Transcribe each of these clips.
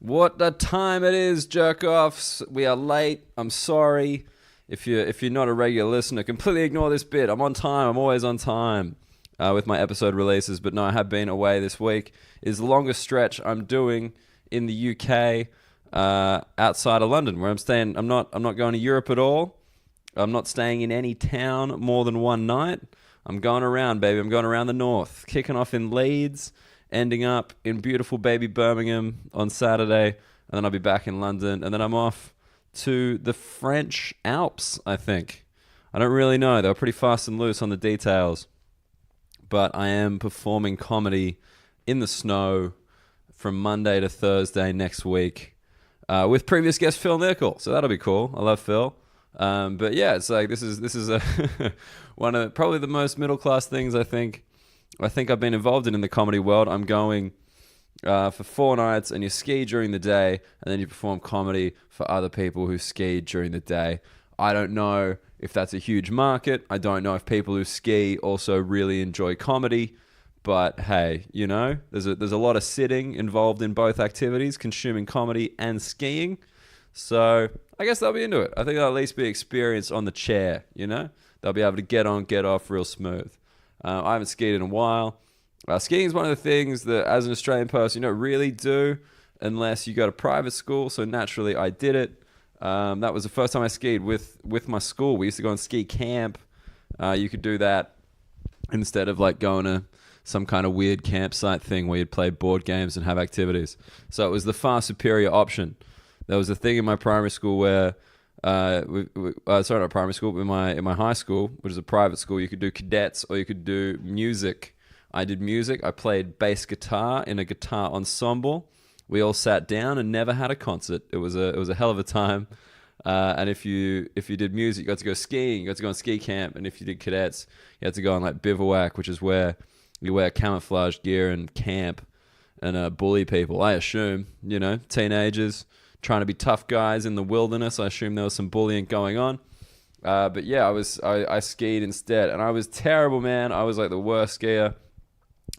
What the time it is, jerk-offs. We are late. I'm sorry. If you're not a regular listener, completely ignore this bit. I'm on time. I'm always on time with my episode releases. But no, I have been away this week. It's the longest stretch I'm doing in the UK outside of London, where I'm staying. I'm not going to Europe at all. I'm not staying in any town more than one night. I'm going around, baby. I'm going around the north, kicking off in Leeds, ending up in beautiful baby Birmingham on Saturday, and then I'll be back in London, and then I'm off to the French Alps, I think. I don't really know. They were pretty fast and loose on the details, but I am performing comedy in the snow from Monday to Thursday next week with previous guest Phil Nickel, so that'll be cool. I love Phil. But yeah, it's like this is a one of probably the most middle class things I think I've been involved in the comedy world. I'm going for 4 nights, and you ski during the day, and then you perform comedy for other people who ski during the day. I don't know if that's a huge market. I don't know if people who ski also really enjoy comedy. But hey, you know, there's a lot of sitting involved in both activities, consuming comedy and skiing. So I guess they'll be into it. I think they'll at least be experienced on the chair, you know? They'll be able to get on, get off real smooth. I haven't skied in a while. Skiing is one of the things that, as an Australian person, you don't really do unless you go to private school. So naturally, I did it. That was the first time I skied with my school. We used to go on ski camp. You could do that instead of like going to some kind of weird campsite thing where you'd play board games and have activities. So it was the far superior option. There was a thing in my primary school where, sorry, not primary school, but in my high school, which is a private school, you could do cadets or you could do music. I did music. I played bass guitar in a guitar ensemble. We all sat down and never had a concert. It was a hell of a time. And if you did music, you got to go skiing. You got to go on ski camp. And if you did cadets, you had to go on like bivouac, which is where you wear camouflage gear and camp and bully people. I assume, you know, teenagers trying to be tough guys in the wilderness. I assume there was some bullying going on. But yeah, I skied instead, and I was terrible, man. I was like the worst skier.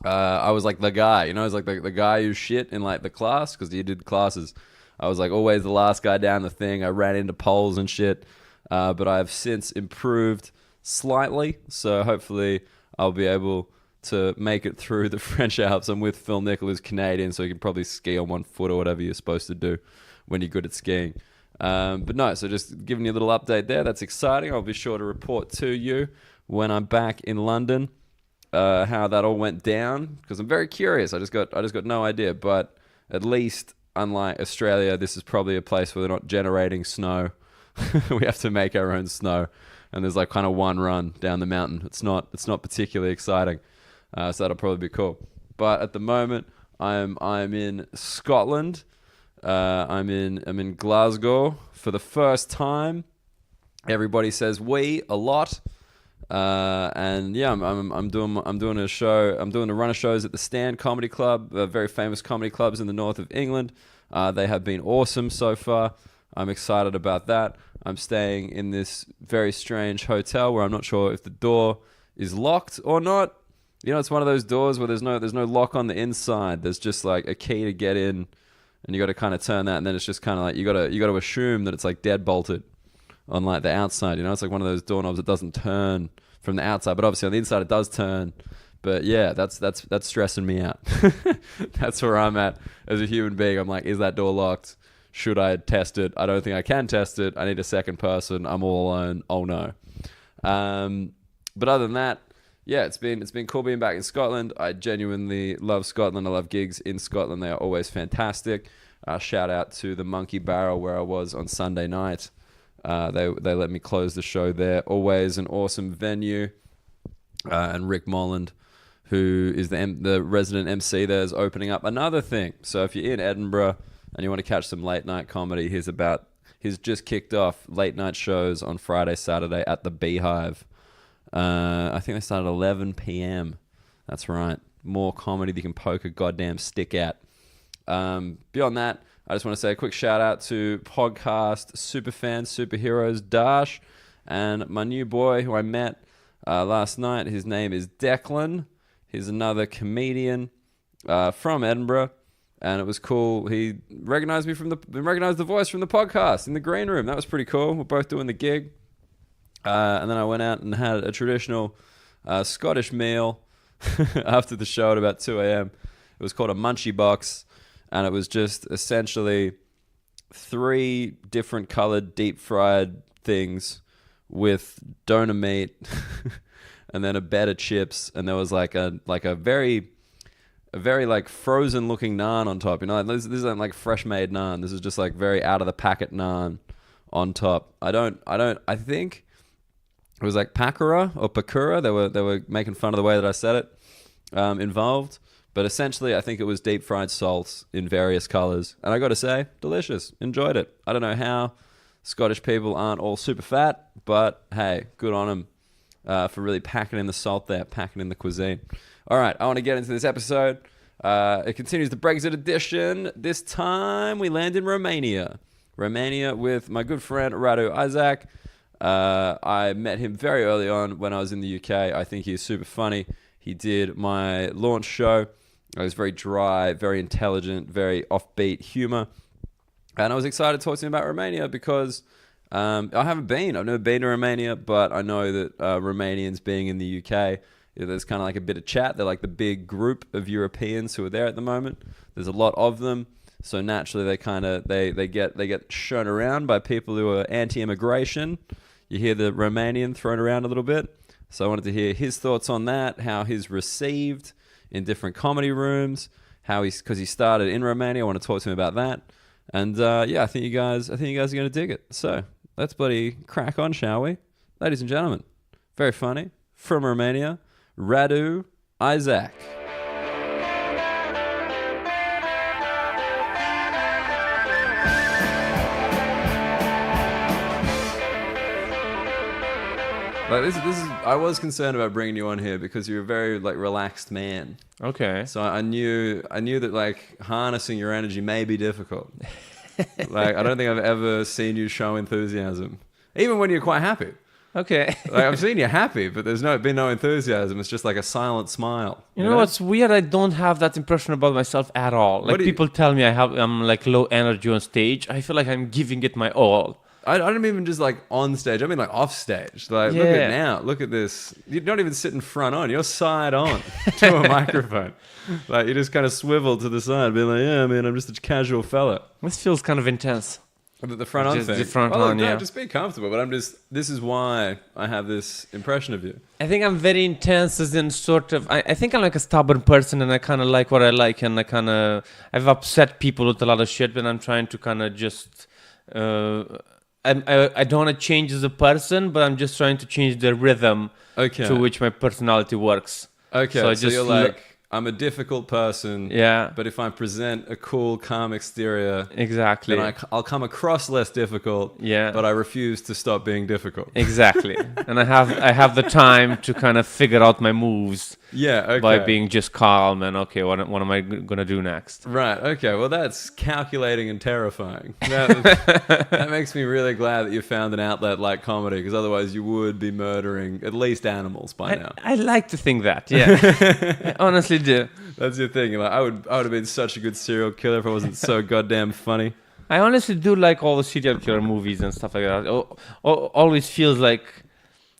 I was like the guy, you know, I was like the guy who shit in like the class, because you did classes. I was like always the last guy down the thing. I ran into poles and shit. But I've since improved slightly, so hopefully I'll be able to make it through the French Alps. I'm with Phil Nickel, who's Canadian, so he can probably ski on one foot or whatever you're supposed to do when you're good at skiing. But no, so just giving you a little update there. That's exciting. I'll be sure to report to you when I'm back in London how that all went down, because I'm very curious. I just got no idea. But at least, unlike Australia, this is probably a place where they're not generating snow. We have to make our own snow, and there's like kind of one run down the mountain. It's not particularly exciting. So that'll probably be cool. But at the moment, I'm in Scotland. I'm in Glasgow for the first time. Everybody says we a lot, and yeah, I'm doing a show. I'm doing a run of shows at the Stand Comedy Club, very famous comedy clubs in the north of England. They have been awesome so far. I'm excited about that. I'm staying in this very strange hotel where I'm not sure if the door is locked or not. You know, it's one of those doors where there's no lock on the inside. There's just like a key to get in, and you got to kind of turn that, and then it's just kind of like you got to assume that it's like dead bolted on like the outside. You know, it's like one of those doorknobs that doesn't turn from the outside, but obviously on the inside it does turn. But yeah, that's stressing me out. That's where I'm at as a human being. I'm like, is that door locked? Should I test it? I don't think I can test it. I need a second person. I'm all alone. Oh no. But other than that, yeah, it's been cool being back in Scotland. I genuinely love Scotland. I love gigs in Scotland. They are always fantastic. Shout out to the Monkey Barrel where I was on Sunday night. They let me close the show there. Always an awesome venue. And Rick Molland, who is the resident MC there, is opening up another thing. So if you're in Edinburgh and you want to catch some late night comedy, he's just kicked off late night shows on Friday, Saturday at the Beehive. I think they start at 11 p.m. That's right. More comedy that you can poke a goddamn stick at. Beyond that, I just want to say a quick shout out to podcast superfan superheroes Dash and my new boy who I met last night. His name is Declan. He's another comedian from Edinburgh. and it was cool. He recognized the voice from the podcast in the green room. That was pretty cool. We're both doing the gig. And then I went out and had a traditional Scottish meal after the show at about 2 a.m. It was called a munchie box, and it was just essentially 3 different colored deep fried things with doner meat and then a bed of chips, and there was like a very like frozen looking naan on top. You know, this isn't like fresh made naan. This is just like very out of the packet naan on top. I think it was like pakura or pakura. They were making fun of the way that I said it involved. But essentially, I think it was deep fried salts in various colors. And I got to say, delicious. Enjoyed it. I don't know how Scottish people aren't all super fat, but hey, good on them for really packing in the salt there, packing in the cuisine. All right, I want to get into this episode. It continues the Brexit edition. This time we land in Romania. Romania with my good friend Radu Isac. I met him very early on when I was in the UK. I think he's super funny. He did my launch show. It was very dry, very intelligent, very offbeat humor. And I was excited to talk to him about Romania because I've never been to Romania, but I know that Romanians being in the UK, there's kind of like a bit of chat. They're like the big group of Europeans who are there at the moment. There's a lot of them. So naturally they get shown around by people who are anti-immigration. You hear the Romanian thrown around a little bit. So I wanted to hear his thoughts on that, how he's received in different comedy rooms, because he started in Romania. I want to talk to him about that. And I think you guys are going to dig it. So let's bloody crack on, shall we? Ladies and gentlemen, very funny, from Romania, Radu Isac. Like this is. I was concerned about bringing you on here because you're a very like relaxed man. Okay. So I knew that like harnessing your energy may be difficult. Like I don't think I've ever seen you show enthusiasm, even when you're quite happy. Okay. Like I've seen you happy, but there's been no enthusiasm. It's just like a silent smile. You know what's weird? I don't have that impression about myself at all. Like people tell me I'm like low energy on stage. I feel like I'm giving it my all. I don't even just like on stage. I mean like off stage. Like look at now. Look at this. You're not even sitting front on. You're side on to a microphone. Like you just kind of swivel to the side, being like, yeah, man, I'm just a casual fella. This feels kind of intense. The front on thing. The front on, yeah. Just be comfortable. But this is why I have this impression of you. I think I'm very intense as in sort of, I think I'm like a stubborn person and I kind of like what I like and I've upset people with a lot of shit, but I'm trying to kind of just, I don't want to change as a person, but I'm just trying to change the rhythm to which my personality works. Okay, so you're like, I'm a difficult person. Yeah. But if I present a cool, calm exterior, exactly, then I'll come across less difficult. Yeah. But I refuse to stop being difficult. Exactly. And I have the time to kind of figure out my moves. Yeah. Okay. By being just calm and okay, what am I gonna do next? Right. Okay. Well, that's calculating and terrifying. That makes me really glad that you found an outlet like comedy, because otherwise you would be murdering at least animals by now. I like to think that. Yeah. I honestly do. That's your thing. You're like, I would have been such a good serial killer if I wasn't so goddamn funny. I honestly do like all the serial killer movies and stuff like that. Always feels like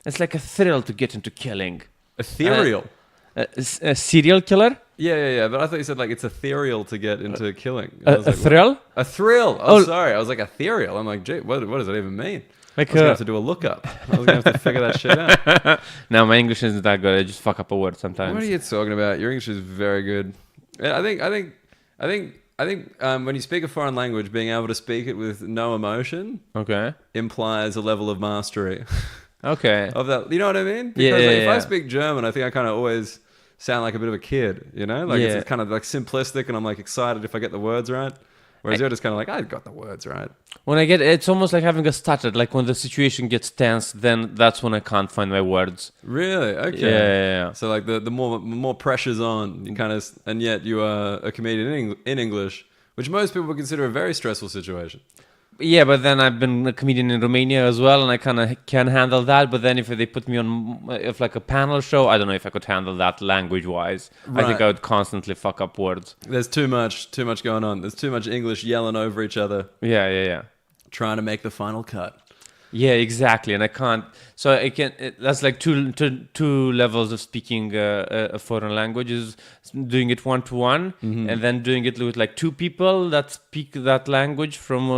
it's like a thrill to get into killing. Ethereal. A serial killer? Yeah. But I thought you said like it's ethereal to get into killing. A thrill? A thrill. Oh, sorry. I was like ethereal. I'm like, gee, what does that even mean? Like I was gonna have to do a lookup. I was gonna have to figure that shit out. No, my English isn't that good. I just fuck up a word sometimes. What are you talking about? Your English is very good. I think when you speak a foreign language, being able to speak it with no emotion, implies a level of mastery. Okay. Of that, you know what I mean? Because if I speak German, I think I kind of always sound like a bit of a kid, you know? Like it's kind of like simplistic and I'm like excited if I get the words right. Whereas you're just kind of like, I got the words right. When I get, it's almost like having a stutter. Like when the situation gets tense, then that's when I can't find my words. Really? Okay. Yeah. So like the more pressure's on, you kind of, and yet you are a comedian in English, which most people would consider a very stressful situation. Yeah, but then I've been a comedian in Romania as well, and I kind of can handle that. But then if they put me on, if like a panel show, I don't know if I could handle that language-wise. I think Right. I would constantly fuck up words. There's too much going on. There's too much English yelling over each other, Yeah. trying to make the final cut. Yeah, exactly. And I can't. So I can. That's like two levels of speaking a foreign language: is doing it 1-to-1, and then doing it with like two people that speak that language from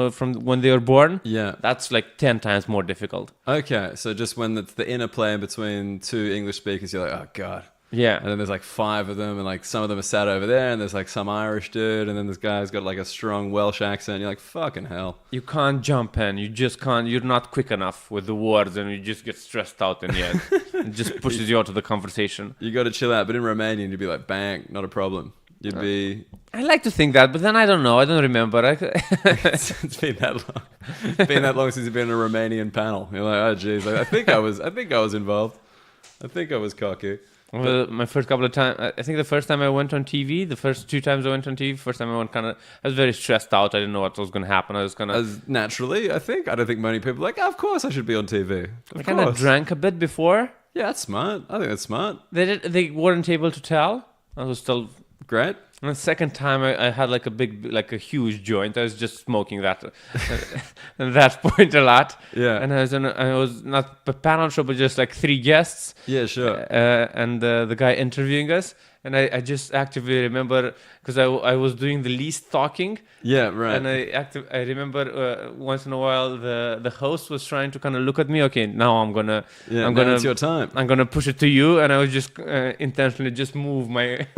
when they were born. Yeah. That's like 10 times more difficult. Okay, so just when it's the interplay between two English speakers, you're like, oh god. Yeah. And then there's like 5 of them, and like some of them are sat over there, and there's like some Irish dude, and then this guy's got like a strong Welsh accent. You're like, fucking hell. You can't jump in. You just can't. You're not quick enough with the words, and you just get stressed out in the end. It just pushes you out of the conversation. You got to chill out. But in Romanian, you'd be like, bang, not a problem. You'd be. I like to think that, but then I don't know. I don't remember. It's been that long. It's been that long since you've been in a Romanian panel. You're like, oh geez, I think I was involved. I think I was cocky. Well, my first couple of times, I think the first time I went on TV, the first 2 times I went on TV, first time I went I was very stressed out. I didn't know what was going to happen. I was As naturally, I think. I don't think many people are like, oh, of course I should be on TV. I kind of drank a bit before. Yeah, that's smart. I think that's smart. They weren't able to tell. I was still. Great. And the second time I had like a huge joint. I was just smoking that at that point a lot. Yeah. And I was not a panel show, but just like 3 guests. Yeah, sure. And the guy interviewing us. And I just actively remember, because I was doing the least talking. Yeah, right. And I remember once in a while the host was trying to kind of look at me. Okay, now now it's your time. I'm gonna push it to you, and I would just intentionally just move my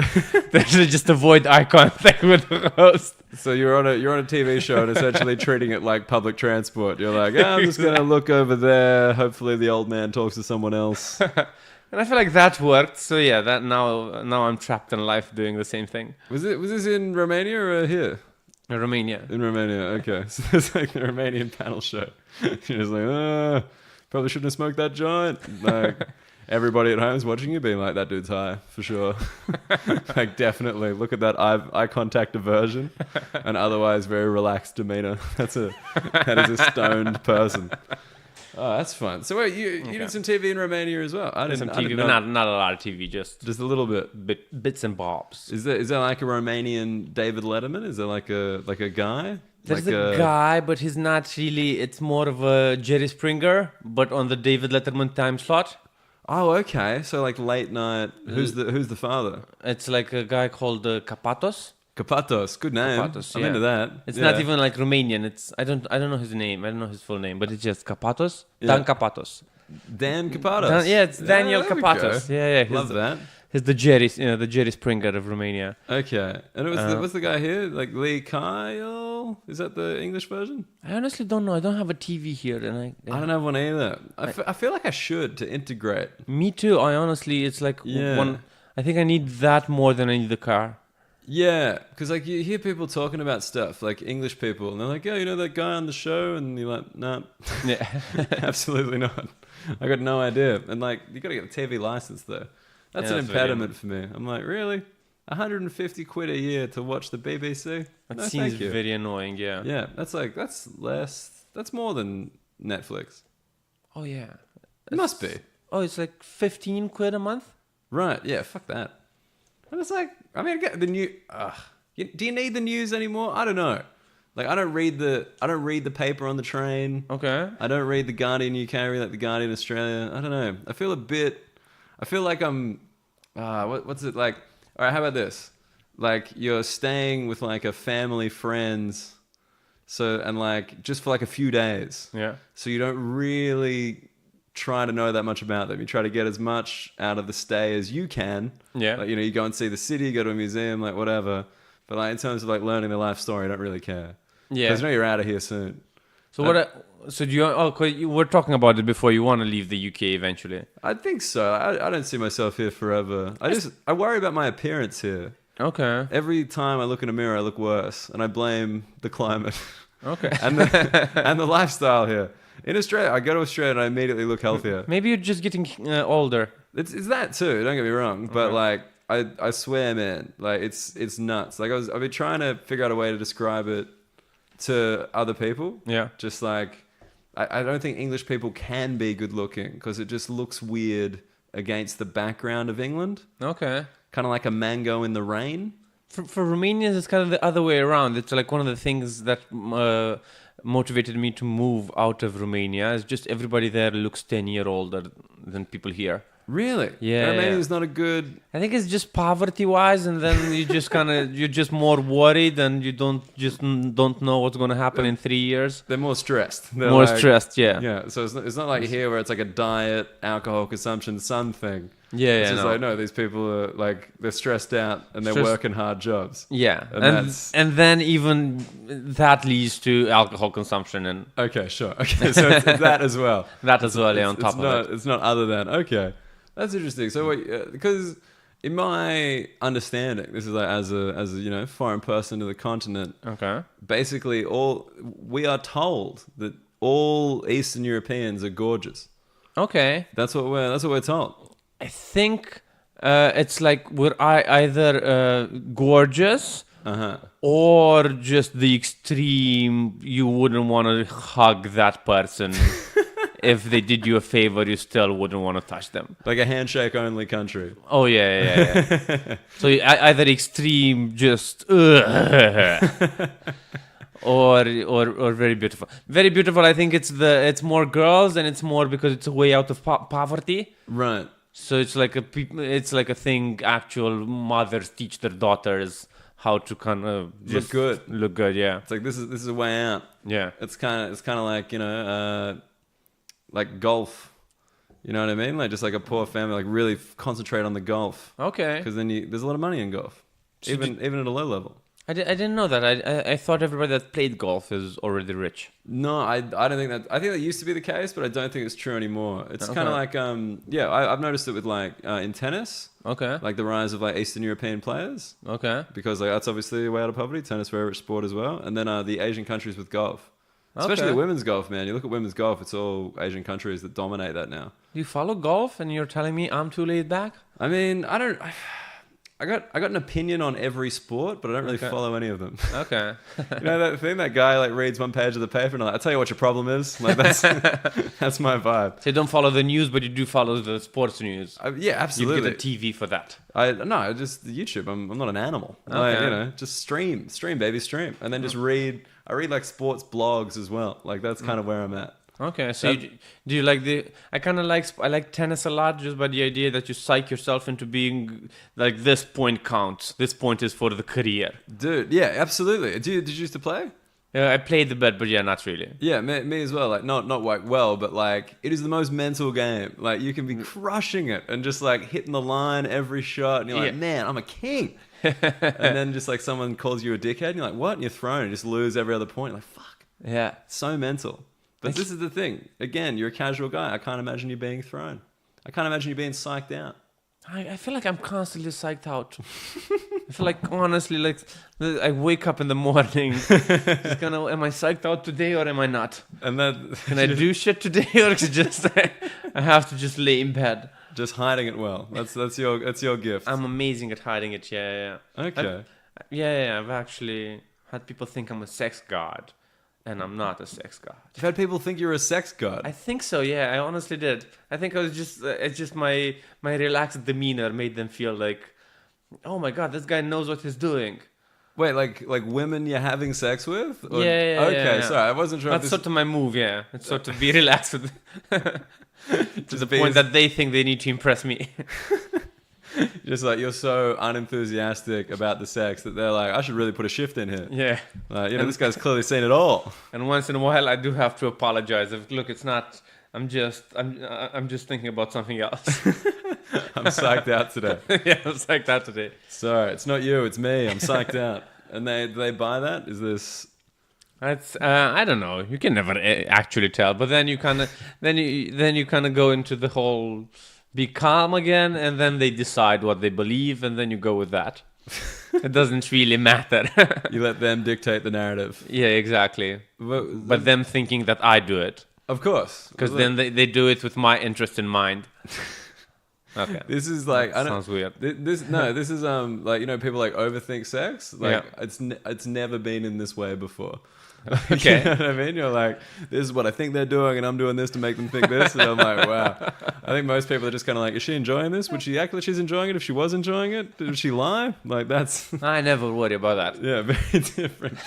just avoid eye contact with the host. So you're on a TV show and essentially treating it like public transport. You're like, I'm just gonna look over there. Hopefully the old man talks to someone else. And I feel like that worked. So yeah, that now I'm trapped in life doing the same thing. Was this in Romania or here? Romania. In Romania, okay. So it's like the Romanian panel show. You're just like, probably shouldn't have smoked that joint. Like everybody at home is watching you being like, that dude's high, for sure. Like definitely. Look at that eye contact aversion and otherwise very relaxed demeanor. That is a stoned person. Oh, that's fun. So wait, you did some TV in Romania as well? I didn't. Some I TV, didn't but know. not a lot of TV, just Just a little bit. bits and bobs. Is there like a Romanian David Letterman? Is there like a guy? There's like a guy, but he's not really. It's more of a Jerry Springer, but on the David Letterman time slot. Oh, okay. So like late night. Who's the father? It's like a guy called Kapatos. Kapatos. Good name. Kapatos, I'm yeah. into that. It's Yeah. not even like Romanian. I don't know his name. I don't know his full name, but it's just Kapatos. Yeah. Dan Kapatos. Dan Kapatos. Yeah, it's Daniel there we Kapatos. go. Yeah. Love that. He's the Jerry Springer of Romania. Okay. And it was what's the guy here? Like Lee Kyle? Is that the English version? I honestly don't know. I don't have a TV here, and I don't have one either. I feel like I should to integrate. Me too. It's like Yeah. one. I think I need that more than I need the car. Yeah, because like you hear people talking about stuff, like English people, and they're like, "Yeah, you know that guy on the show," and you're like, "Nah, Yeah. absolutely not. I got no idea." And like, you got to get a TV license though. That's Yeah, an that's impediment for me. I'm like, really, 150 quid a year to watch the BBC? That No, seems thank you. very annoying. Yeah. Yeah, that's less. That's more than Netflix. Oh yeah. It must be. Oh, it's like 15 quid a month. Right, yeah, fuck that. And it's like, I mean, get the new. Do you need the news anymore? I don't know. Like, I don't read the paper on the train. Okay. I don't read the Guardian UK, I read like the Guardian Australia. I don't know. I feel like I'm. What's it like? All right, how about this? Like, you're staying with like a family, friends, and like just for like a few days. Yeah. So you don't really try to know that much about them. You try to get as much out of the stay as you can. Yeah. Like, you go and see the city, go to a museum, like whatever. But like in terms of like learning their life story, I don't really care. Yeah. Because you know you're out of here soon. So so do you? Oh, 'cause you were talking about it before. You want to leave the UK eventually. I think so. I don't see myself here forever. I worry about my appearance here. Okay. Every time I look in a mirror, I look worse, and I blame the climate Okay. and the lifestyle here. In Australia, I go to Australia and I immediately look healthier. Maybe you're just getting older. It's that too. Don't get me wrong, but like I swear, man, like it's nuts. Like I've been trying to figure out a way to describe it to other people. Yeah. Just like, I don't think English people can be good looking because it just looks weird against the background of England. Okay. Kind of like a mango in the rain. For Romanians, it's kind of the other way around. It's like one of the things that motivated me to move out of Romania is just everybody there looks 10 years older than people here. Really? Yeah. Romania's not a good... I think it's just poverty-wise, and then you just you're just more worried, and you don't know what's going to happen in 3 years. They're more stressed. They're More like- stressed, yeah. Yeah, so it's not like here where it's like a diet, alcohol consumption, sun thing. Yeah, It's yeah, just no. like, no, these people are like, they're stressed out and they're Stressed- working hard jobs. Yeah, And and that's- then even that leads to alcohol consumption and Okay, sure. Okay, so it's that as well. that as well on top of it. It's not other than, okay. That's interesting. So, because in my understanding, this is like as a foreign person to the continent, Okay. basically we are told that all Eastern Europeans are gorgeous. Okay. That's what we're told. I think it's like we're either gorgeous or just the extreme. You wouldn't want to hug that person. If they did you a favor, you still wouldn't want to touch them. Like a handshake only country. Oh yeah. So either extreme, just or very beautiful. Very beautiful. I think it's more girls, and it's more because it's a way out of poverty. Right. So it's like a thing. Actual mothers teach their daughters how to kind of Look good. Look good, yeah. It's like this is a way out. Yeah. It's kind of like like golf. You know what I mean? Like just like a poor family, like really concentrate on the golf. Okay. Because then there's a lot of money in golf, even at a low level. I didn't know that. I thought everybody that played golf is already rich. No, I don't think that. I think that used to be the case, but I don't think it's true anymore. It's kind of like I've noticed it with like in tennis, Okay. like the rise of like Eastern European players, Okay. because like that's obviously a way out of poverty. Tennis, very rich sport as well, and then the Asian countries with golf. Especially Okay. the women's golf, man. You look at women's golf, it's all Asian countries that dominate that now. You follow golf, and you're telling me I'm too laid back? I mean, I got an opinion on every sport, but I don't really follow any of them. Okay. You know that thing, that guy like reads one page of the paper and like, I'll tell you what your problem is. Like that's that's my vibe. So you don't follow the news, but you do follow the sports news. Yeah, absolutely. You get a TV for that. No, just YouTube. I'm not an animal. Like, Okay. just stream, baby, stream, and then just read. I read like sports blogs as well. Like that's kind of where I'm at. Okay, so do you like I like tennis a lot just by the idea that you psych yourself into being like this point counts. This point is for the career. Dude, yeah, absolutely. Did you used to play? Yeah, I played the bet, but yeah, not really. Yeah, me as well. Like not like well, but like it is the most mental game. Like you can be crushing it and just like hitting the line every shot, and you're like, man, I'm a king. And then just like someone calls you a dickhead, and you're like, what? And you're thrown, and you just lose every other point. You're like, fuck. Yeah. So mental. But this is the thing. Again, you're a casual guy. I can't imagine you being thrown. I can't imagine you being psyched out. I feel like I'm constantly psyched out. I feel like honestly, like I wake up in the morning, just gonna, am I psyched out today or am I not? And that Can I do shit today or is it just I have to just lay in bed? just hiding it well. That's your gift. I'm amazing at hiding it. Yeah. Okay. I've actually had people think I'm a sex god, and I'm not a sex god. You've had people think you're a sex god. I think so. Yeah, I honestly did. I think I was just it's just my relaxed demeanor made them feel like, oh my god, this guy knows what he's doing. Wait, like women you're having sex with? Or, Yeah, okay, yeah. sorry, I wasn't sure. That's if sort of my move. Yeah, it's sort of be relaxed with to the be point as- that they think they need to impress me. just like you're so unenthusiastic about the sex that they're like, I should really put a shift in here. Yeah. This guy's clearly seen it all. And once in a while, I do have to apologize. Look, it's not. I'm just thinking about something else. I'm psyched out today. Yeah, it's like that today. Sorry, it's not you, it's me. I'm psyched out. And they buy that? Is this? That's I don't know. You can never actually tell. But then you kind of go into the whole be calm again, and then they decide what they believe, and then you go with that. It doesn't really matter. You let them dictate the narrative. Yeah, exactly. But them thinking that I do it. Of course. Because then they do it with my interest in mind. Okay. This is like I don't. Sounds weird. This is like people like overthink sex. Like it's never been in this way before. Okay. You know what I mean? You're like, this is what I think they're doing, and I'm doing this to make them think this. And I'm like, wow. I think most people are just kind of like, is she enjoying this? Would she act like she's enjoying it if she was enjoying it? Did she lie? Like that's. I never worry about that. Yeah, very different.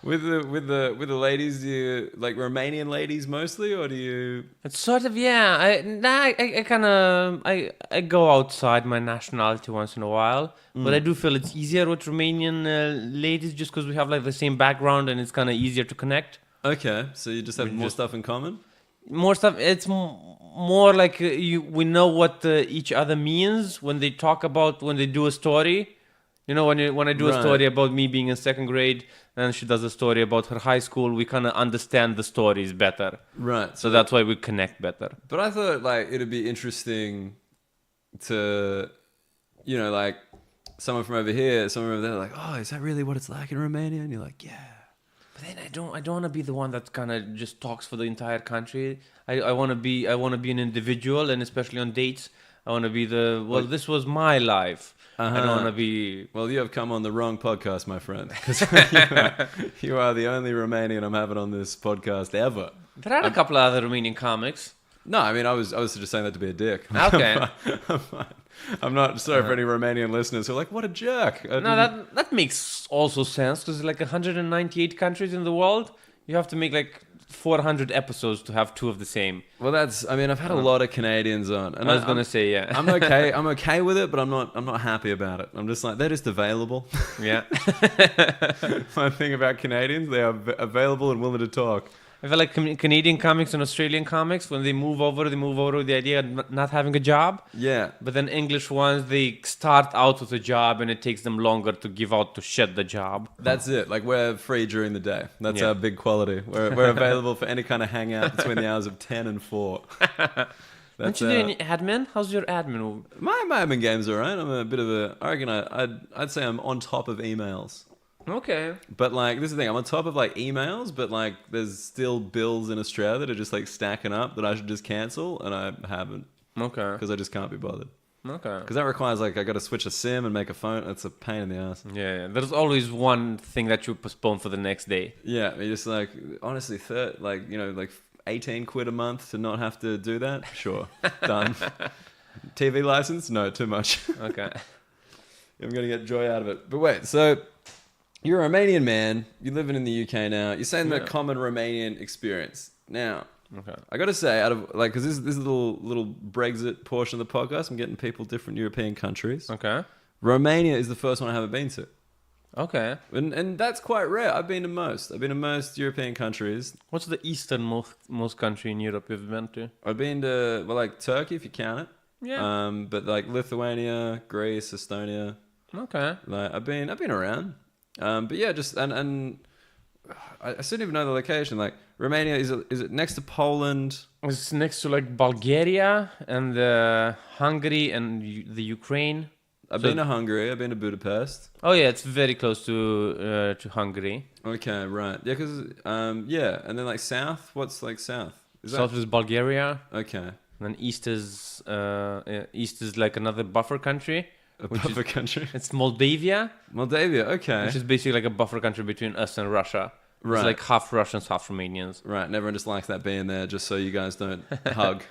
With the ladies, do you like Romanian ladies mostly, or do you? It's sort of I kind of I go outside my nationality once in a while, but I do feel it's easier with Romanian ladies just because we have like the same background and it's kind of easier to connect. Okay, so you just have more stuff in common. More stuff. It's more like we know what each other means when they do a story. You know, when I do a story about me being in second grade, and she does a story about her high school, we kind of understand the stories better. Right. So that's why we connect better. But I thought like it'd be interesting to, like someone from over here, someone over there, like, oh, is that really what it's like in Romania? And you're like, yeah. But then I don't want to be the one that kind of just talks for the entire country. I want to be an individual, and especially on dates, I want to be this was my life. I don't want to be... Well, you have come on the wrong podcast, my friend. Because you are the only Romanian I'm having on this podcast ever. There are a couple of other Romanian comics. No, I mean, I was just saying that to be a dick. Okay. I'm not sorry for any Romanian listeners who are like, what a jerk. No, that makes also sense, because like 198 countries in the world, you have to make like 400 episodes to have two of the same. Well, I've had a lot of Canadians on, and I was gonna say, yeah. I'm okay with it, but I'm not happy about it. I'm just like, they're just available. Yeah. One thing about Canadians, they are available and willing to talk. I feel like Canadian comics and Australian comics, when they move over with the idea of not having a job. Yeah. But then English ones, they start out with a job and it takes them longer to give out to shed the job. That's it. Like, we're free during the day. That's our big quality. We're available for any kind of hangout between the hours of 10 and 4. Aren't you doing admin? How's your admin? My admin game's all right. I'm a bit of I reckon I'd say I'm on top of emails. Okay. But like, this is the thing, I'm on top of like emails, but like there's still bills in Australia that are just like stacking up that I should just cancel, and I haven't. Okay. Because I just can't be bothered. Okay. Because that requires like, I got to switch a SIM and make a phone. It's a pain in the ass. Yeah. There's always one thing that you postpone for the next day. Yeah. You're just like, honestly, like 18 quid a month to not have to do that. Sure. Done. TV license? No, too much. Okay. I'm going to get joy out of it. But wait, so you're a Romanian man. You're living in the UK now. You're saying the common Romanian experience. Now, okay. I got to say, out of like, because this is a little Brexit portion of the podcast, I'm getting people different European countries. Okay. Romania is the first one I haven't been to. Okay. And that's quite rare. I've been to most European countries. What's the easternmost country in Europe you've been to? I've been to, like Turkey, if you count it. Yeah. But like Lithuania, Greece, Estonia. Okay. Like I've been around. But yeah, just and I still don't even know the location. Like Romania, is it next to Poland? It's next to like Bulgaria and Hungary and the Ukraine. I've been to Hungary. I've been to Budapest. Oh yeah, it's very close to Hungary. Okay, right. Yeah, because and then like south. What's like south? South is Bulgaria. Okay. And then east is like another buffer country. Country? It's Moldavia. Moldavia, okay. Which is basically like a buffer country between us and Russia. Right. It's like half Russians, half Romanians. Right, and everyone just likes that being there just so you guys don't hug.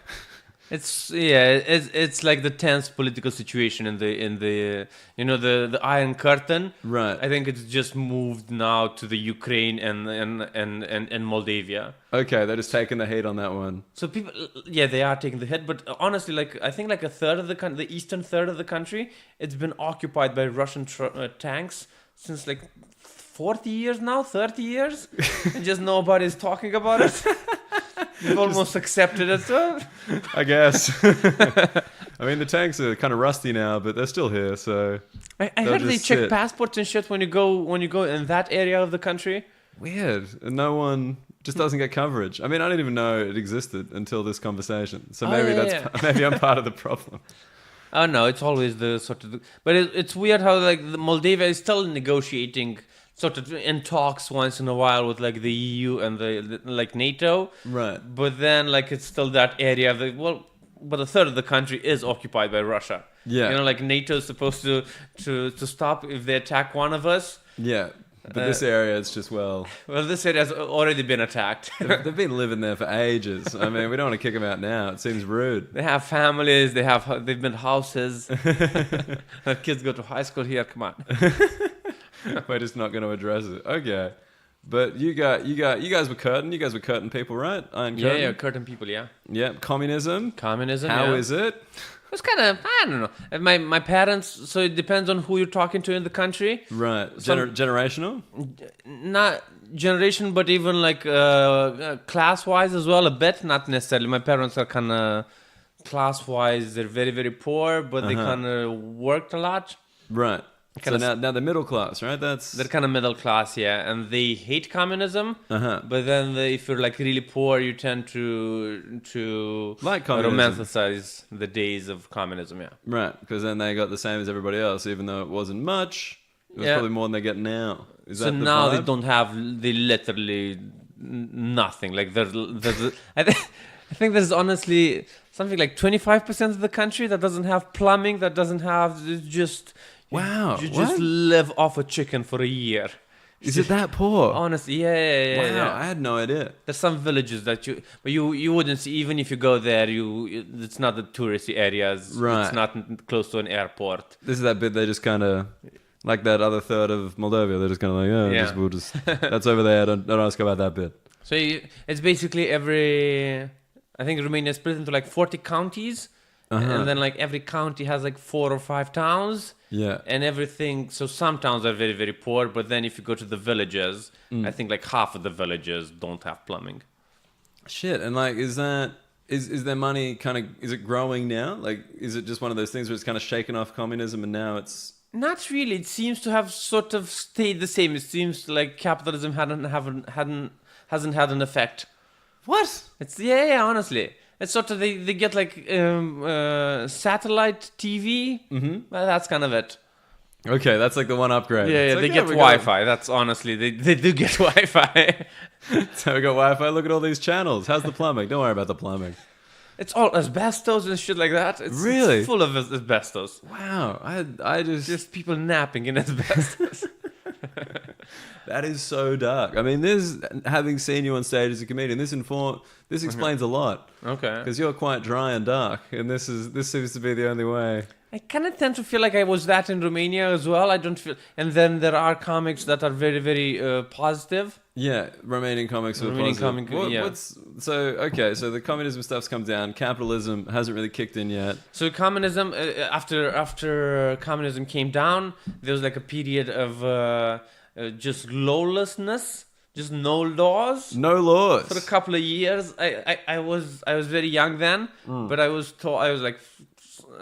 It's like the tense political situation in the the Iron Curtain. Right. I think it's just moved now to the Ukraine and Moldavia. Okay, they're just taking the heat on that one. So people, they are taking the hit. But honestly, like I think like a third of the eastern third of the country, it's been occupied by Russian tanks since like 40 years now, 30 years, and just nobody's talking about it. You've almost accepted it, so I guess. I mean, the tanks are kind of rusty now, but they're still here. So I heard they check passports and shit when you go in that area of the country. Weird, and no one just doesn't get coverage. I mean, I didn't even know it existed until this conversation. So maybe maybe I'm part of the problem. Oh no, it's always the sort of. But it's weird how like Moldavia is still negotiating. Sort of in talks once in a while with like the EU and the like NATO, right? But then like it's still that area. but a third of the country is occupied by Russia. Yeah. You know, like NATO is supposed to stop if they attack one of us. Yeah. But this area, it's just, well, this area has already been attacked. they've been living there for ages. I mean, we don't want to kick them out now. It seems rude. They have families. They've built houses. Their kids go to high school here. Come on. We're just not going to address it. Okay. But you guys were curtain. You guys were curtain people, right? Iron curtain. Yeah, curtain people, yeah. Yeah. Communism. How yeah. Is it? It's kind of, I don't know. And my parents, so it depends on who you're talking to in the country. Right. Generational? Not generation, but even like class-wise as well, a bit. Not necessarily. My parents are kind of class-wise, they're very, very poor, but they kind of worked a lot. Right. So now they're middle class, right? They're kind of middle class, yeah, and they hate communism. But then if you're like really poor, you tend to like romanticize the days of communism, yeah. Right, because then they got the same as everybody else, even though it wasn't much. It was probably more than they get now. So now they don't have, they literally nothing. Like I think there's honestly something like 25% of the country that doesn't have plumbing, that doesn't have just. Wow! You just live off a chicken for a year. Is it that poor? Honestly, yeah. Wow, I had no idea. There's some villages that you wouldn't see, even if you go there. It's not the touristy areas. Right. It's not close to an airport. This is that bit they just kind of, like that other third of Moldova. They're just kind of like, we'll just that's over there. Don't ask about that bit. So it's basically I think Romania is split into like 40 counties. And then like every county has like 4 or 5 towns. Yeah. And everything. So some towns are very, very poor. But then if you go to the villages, I think like half of the villages don't have plumbing. Shit. And like, is their money kind of, is it growing now? Like, is it just one of those things where it's kind of shaken off communism and now it's... Not really. It seems to have sort of stayed the same. It seems like capitalism hasn't had an effect. What? It's honestly. It's sort of they get like satellite TV. Well, that's kind of it. Okay, that's like the one upgrade. Yeah, like, they get Wi-Fi. That's honestly they do get Wi-Fi. So we got Wi-Fi. Look at all these channels. How's the plumbing? Don't worry about the plumbing. It's all asbestos and shit like that. It's full of asbestos. Wow, I just people napping in asbestos. That is so dark. I mean, having seen you on stage as a comedian, this explains a lot. Okay. Because you're quite dry and dark, and this seems to be the only way. I kind of tend to feel like I was that in Romania as well. I don't feel, and then there are comics that are very, very positive. Yeah, Romanian comics are positive. So the communism stuff's come down. Capitalism hasn't really kicked in yet. So communism, after communism came down, there was like a period of just lawlessness, just no laws. No laws. For a couple of years. I was very young then, but I was told I was like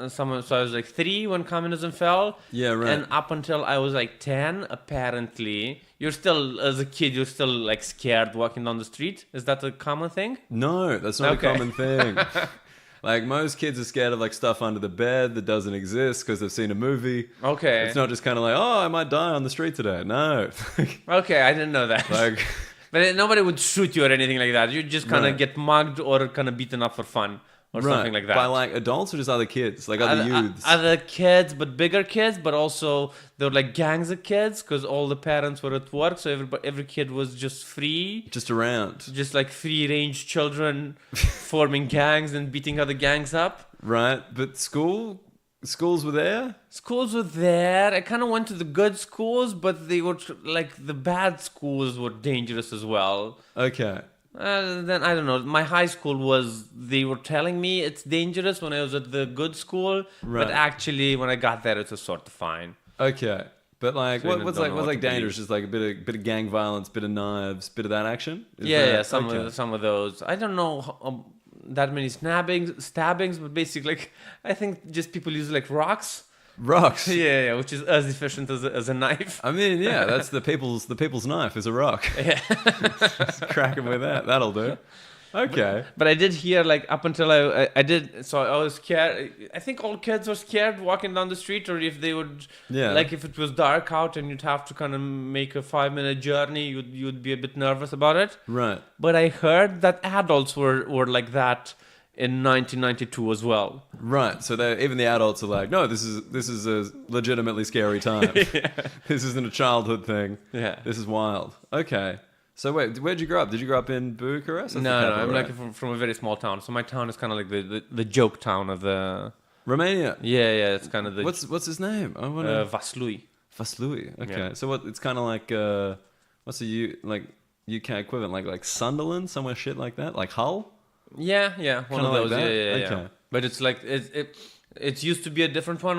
so I was like 3 when communism fell. Yeah, right. And up until I was like 10, apparently, as a kid, you're still like scared walking down the street. Is that a common thing? No, that's not a common thing. Like, most kids are scared of like stuff under the bed that doesn't exist because they've seen a movie. Okay. It's not just kind of like, oh, I might die on the street today. No. Okay, I didn't know that. Like, but nobody would shoot you or anything like that. You just kind of get mugged or kind of beaten up for fun. Or something like that. By like adults or just other kids? Like other youths? Other kids, but bigger kids. But also there were like gangs of kids because all the parents were at work. So every kid was just free. Just around. Just like free-range children forming gangs and beating other gangs up. Right. But schools were there? Schools were there. I kind of went to the good schools, but they were like the bad schools were dangerous as well. Okay. Then I don't know. My high school they were telling me it's dangerous when I was at the good school, but actually when I got there, it was sort of fine. Okay, but like, So what's like dangerous? Just like a bit of gang violence, bit of knives, bit of that action. Some of those. I don't know that many stabbings, but basically, like, I think just people use like rocks. Rocks. Yeah, which is as efficient as a knife. I mean, yeah, that's the people's knife is a rock. Yeah. Just crack them with that. That'll do. Okay. But I did hear, like, up until I did, so I was scared. I think all kids were scared walking down the street, or if they would, like, if it was dark out and you'd have to kind of make a 5-minute journey, you'd be a bit nervous about it. Right. But I heard that adults were like that in 1992 as well. Right. So even the adults are like, no, this is a legitimately scary time. This isn't a childhood thing. Yeah. This is wild. Okay. So wait, where'd you grow up? Did you grow up in Bucharest? That's the No, capital, I'm right? like from a very small town. So my town is kind of like the joke town of the... Romania. Yeah, it's kind of the... What's his name? I wonder. Vaslui. Vaslui. Okay. Yeah. So what? It's kind of like what's the UK equivalent? Like Sunderland, somewhere shit like that, like Hull. Yeah, one Kinda of like those. that? Yeah. Okay. But it's like it used to be a different one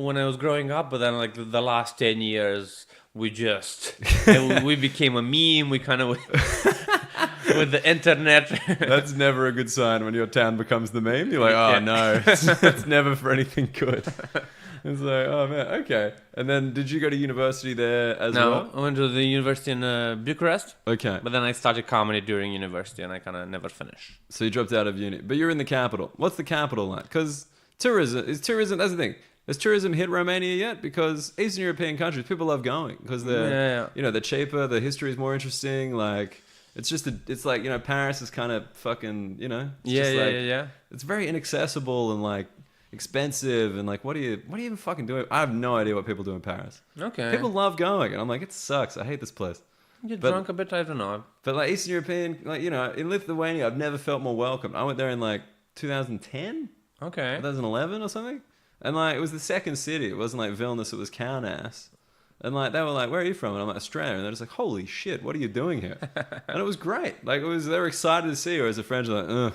when I was growing up, but then like the last 10 years we just we became a meme. We kind of with the internet. That's never a good sign when your town becomes the meme. You're like, oh Yeah. no, it's never for anything good. It's like, oh man, okay. And then did you go to university there as No, well? I went to the university in Bucharest, Okay. but then I started comedy during university, and I kind of never finished. So you dropped out of uni, but you're in the capital. What's the capital like? Because tourism, that's the thing. Has tourism hit Romania yet? Because Eastern European countries, people love going because they're, they're cheaper. The history is more interesting. Like, it's like, Paris is kind of fucking, Yeah. It's very inaccessible and like expensive and like, what are you even fucking doing? I have no idea what people do in Paris. Okay. People love going, and I'm like, it sucks. I hate this place. Get but- drunk a bit. I don't know. But like Eastern European, like, in Lithuania, I've never felt more welcome. I went there in like 2010, Okay. 2011 or something. And like, it was the second city. It wasn't like Vilnius, it was Kaunas. And like, they were like, where are you from? And I'm like, Australia. And they're just like, holy shit, what are you doing here? And it was great. Like, they were excited to see you. Whereas the French are like,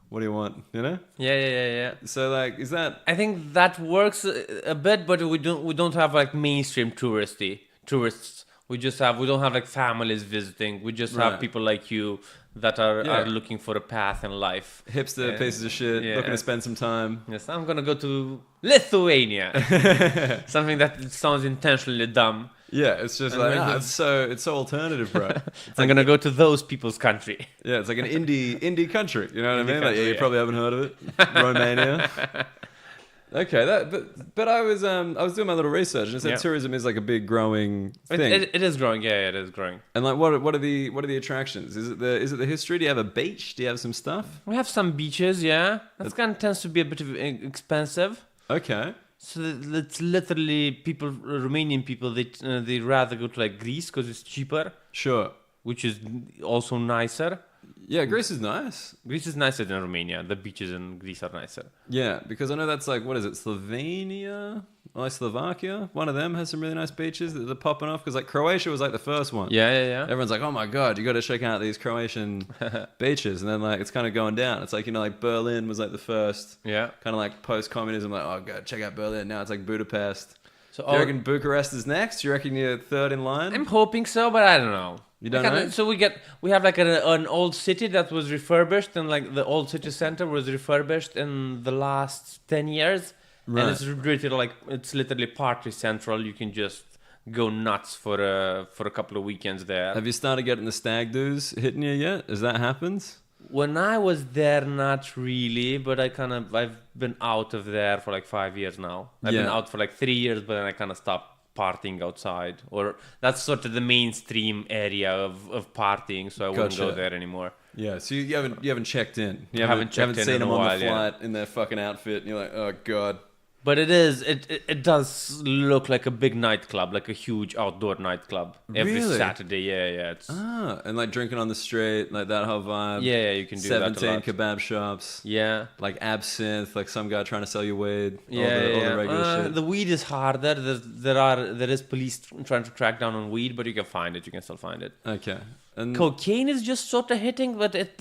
what do you want? Yeah. So like, is that... I think that works a bit, but we don't have like mainstream tourists. We don't have like families visiting. We just have Right. people like you that are Yeah. looking for a path in life. Hipster pieces of shit, Yeah. looking to spend some time. Yes, I'm gonna go to Lithuania. Something that sounds intentionally dumb. Yeah, it's just And like, then it's so alternative, bro. I'm gonna go to those people's country. Yeah, it's like an indie country. You know what I Indie mean? Like, country, you yeah. probably haven't heard of it, Romania. Okay, but I was doing my little research and it said Yeah. tourism is like a big growing thing. It is growing. Yeah, it is growing. And like, what are the attractions? Is it the history? Do you have a beach? Do you have some stuff? We have some beaches. Yeah, that kind of tends to be a bit of expensive. Okay, So it's literally Romanian people. They rather go to like Greece because it's cheaper, sure. which is also nicer. Yeah, Greece is nice. Greece is nicer than Romania. The beaches in Greece are nicer. Yeah, because I know that's like, what is it, Slovenia? Or like Slovakia? One of them has some really nice beaches that are popping off. Because like Croatia was like the first one. Yeah. Everyone's like, oh my God, you got to check out these Croatian beaches. And then like, it's kind of going down. It's like, like Berlin was like the first. Yeah. Kind of like post-communism, like, oh God, check out Berlin. Now it's like Budapest. So Do you reckon Bucharest is next? Do you reckon you're third in line? I'm hoping so, but I don't know. You don't know? So we have like an old city that was refurbished, and like the old city center was refurbished in the last 10 years. Right. And it's really like, it's literally party central. You can just go nuts for a couple of weekends there. Have you started getting the stag do's hitting you yet? Has that happened? When I was there, not really, but I've been out of there for like 5 years now. I've been Yeah. out for like 3 years, but then I kind of stopped partying outside, or that's sort of the mainstream area of partying, so I wouldn't go Gotcha. there anymore. Yeah, so you haven't checked in. You haven't checked in seen in them a on while, the yeah. flight in their fucking outfit, and you're like, oh God. But it does look like a big nightclub, like a huge outdoor nightclub every Really? Saturday. Yeah. It's And like drinking on the street, like that whole vibe. yeah, you can do that a 17 lot. kebab shops. Yeah. Like absinthe, like some guy trying to sell you weed. Yeah, all the regular shit. The weed is harder. There is police trying to track down on weed, but you can find it. You can still find it. Okay. And Cocaine is just sort of hitting, but it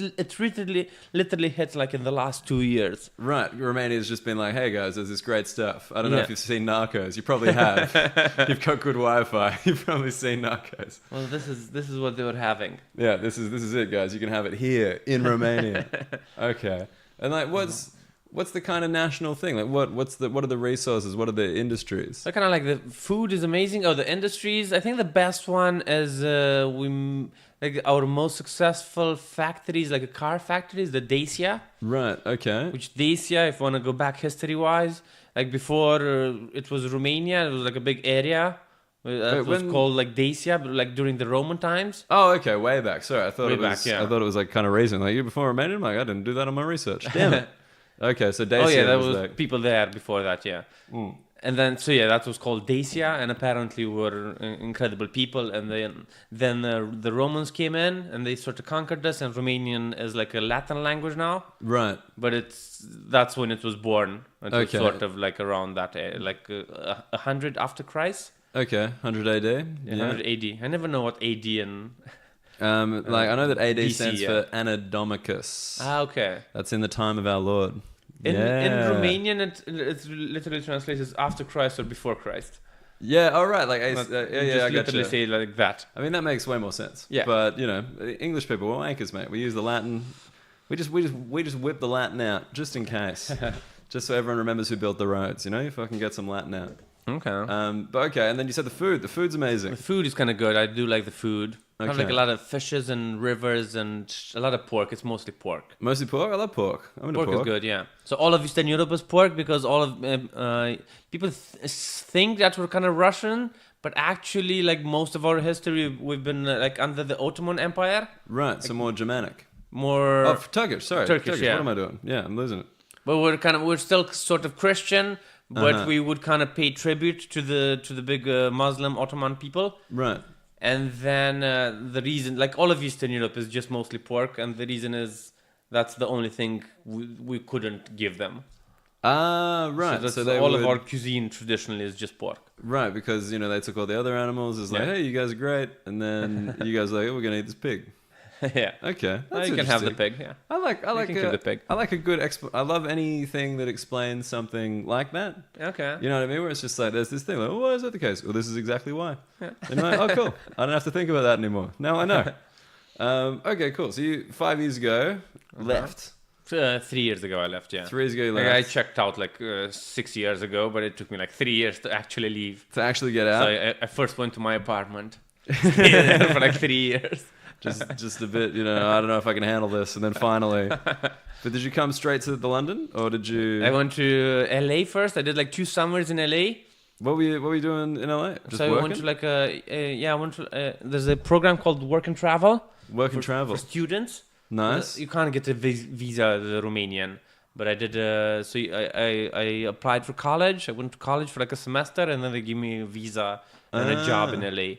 literally hits like in the last 2 years. right, Romania's just been like, hey guys, there's this great stuff. I don't know Yeah. if you've seen Narcos. You probably have. You've got good Wi-Fi. You've probably seen Narcos. Well, this is what they were having. Yeah, this is it, guys. You can have it here in Romania. Okay. And like, what's the kind of national thing? Like, what are the resources? What are the industries? So kind of like the food is amazing. Oh, the industries. I think the best one is our most successful factories, like a car factories, the Dacia. Right. Okay. Which Dacia, if you want to go back history-wise, like before it was Romania, it was like a big area. It was called like Dacia, but like during the Roman times. Oh, okay. Way back. Sorry, I thought Way it was. back, yeah. I thought it was like kind of recent. Like you before Romania. I'm like, I didn't do that on my research. Damn it. Okay, so Dacia Oh yeah, there was like... people there before that, yeah. And then that was called Dacia, and apparently were incredible people. And then the Romans came in and they sort of conquered us. And Romanian is like a Latin language now, Right. but that's when it was born. It was Okay. sort of like around that, like 100 after Christ. Okay, 100 AD. Yeah, 100 AD. I never know what AD and Like I know that AD BC, stands for Anadomicus. okay. That's in the time of our Lord. In Yeah. Romanian, it's literally translated as after Christ or before Christ. Yeah, all right. Like, Just I got literally you. say it like that. I mean, that makes way more sense. Yeah. But you know, English people, we're wankers, mate. We use the Latin. We just whip the Latin out just in case, just so everyone remembers who built the roads. You know, you fucking get some Latin out. Okay. But okay, and then you said the food. The food's amazing. The food is kind of good. I do like the food. I have Okay. like a lot of fishes and rivers and a lot of pork. It's mostly pork. Mostly pork. I love pork. I'm into Pork pork. is good, yeah. So all of Eastern Europe is pork because all of people think that we're kind of Russian, but actually, like most of our history, we've been like under the Ottoman Empire. Right. So more Germanic. More, Oh, Turkish. Sorry, Turkish, yeah. What am I doing? Yeah, I'm losing it. but we're still sort of Christian, but we would kind of pay tribute to the big Muslim Ottoman people. Right. And then the reason, like all of Eastern Europe is just mostly pork, and the reason is that's the only thing we couldn't give them. Ah, right. So, that's So they all would, of our cuisine traditionally is just pork. right, because you know they took all the other animals. It's like, Yeah. hey, you guys are great, and then you guys are like, oh, we're gonna eat this pig. Yeah. Okay, that's You can have the interesting. pig. Yeah. I like can keep the pig. I like a good I love anything that explains something like that. Okay. You know what I mean? Where it's just like there's this thing like, oh, why is that the case? Well, this is exactly why. Yeah. And you're like, oh, cool. I don't have to think about that anymore. Now I know. Okay, cool. So you 5 years ago left. 3 years ago I left. Yeah. 3 years ago you Like, left I checked out like 6 years ago, but it took me like 3 years to actually leave. to actually get out. So I first went to my apartment, stayed there for like 3 years. just a bit, you know, I don't know if I can handle this. And then finally, but did you come straight to the London or did you? I went to LA first. I did like 2 summers in LA. What were you doing in LA? Just So I working? went to like I went to there's a program called Work and Travel Work and travel. for students. Nice. You can't get a visa, the Romanian. But I did. So I applied for college. I went to college for like a semester, and then they give me a visa and a job in LA.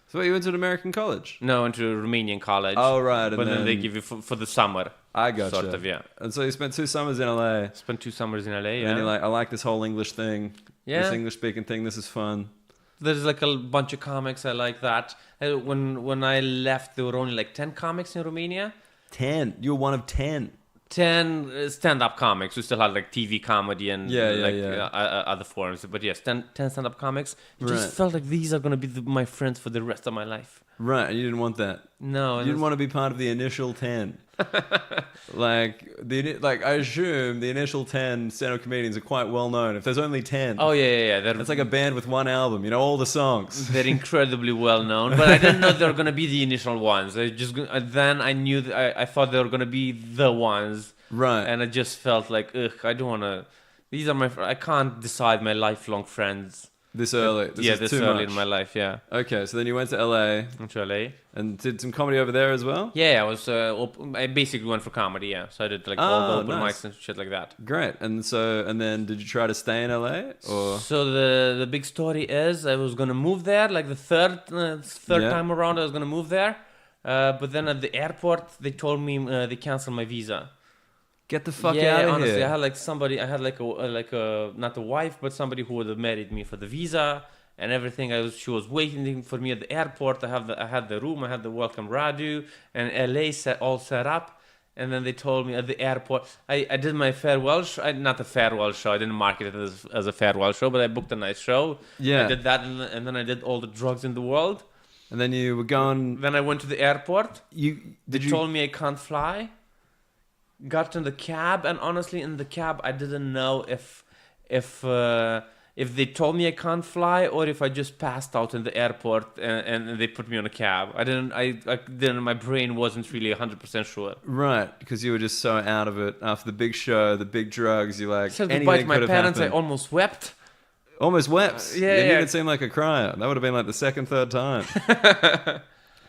So you went to an American college? No, I went to a Romanian college. Oh, right. And But then they give you for the summer. I gotcha. Sort of, yeah. And so you spent 2 summers in LA. Spent 2 summers in LA. And Yeah. you're like, I like this whole English thing. Yeah. This English speaking thing. This is fun. There's like a bunch of comics. I like that. When I left, there were only like 10 comics in Romania. 10. You're one of 10. 10 stand-up comics. We still had like TV comedy and other forms. But yes, 10 stand-up comics. It Right. just felt like these are going to be my friends for the rest of my life. Right. And you didn't want that. No. You didn't want to be part of the initial 10. like I assume the initial 10 stand-up comedians are quite well known. If there's only 10. Oh, yeah. It's like a band with one album, you know, all the songs. They're incredibly well known, but I didn't know they were gonna be the initial ones. Then I knew that I thought they were gonna be the ones, Right. and I just felt like, ugh, I don't wanna. These are I can't decide my lifelong friends. This early. This is too early much. in my life. Yeah, Okay, so then you went to LA went to LA. and did some comedy over there as well? Yeah, I was. I basically went for comedy. Yeah, so I did like all the open nice. mics and shit like that. Great. And then did you try to stay in LA or? So the big story is I was gonna move there, like the third Yeah. time around I was gonna move there, but then at the airport they told me they canceled my visa. Get the fuck Yeah, out of honestly, here. I had like somebody, I had like a not a wife, but somebody who would have married me for the visa and everything. She was waiting for me at the airport. I had the room, I had the welcome Radu and LA all set up. And then they told me at the airport, I did my farewell show, not a farewell show, I didn't market it as a farewell show, but I booked a nice show. Yeah. I did that and then I did all the drugs in the world. And then you were going. Then I went to the airport. They Told me I can't fly. Got in the cab, and honestly, in the cab, I didn't know if they told me I can't fly or if I just passed out in the airport and they put me on a cab. I didn't. My brain wasn't really 100% sure. Right, because you were just so out of it after the big show, the big drugs. You're like, Said anything goodbye to my could have parents. I happened. almost wept. Almost wept. Yeah, You yeah. didn't seem like a crier. That would have been like the second, third time.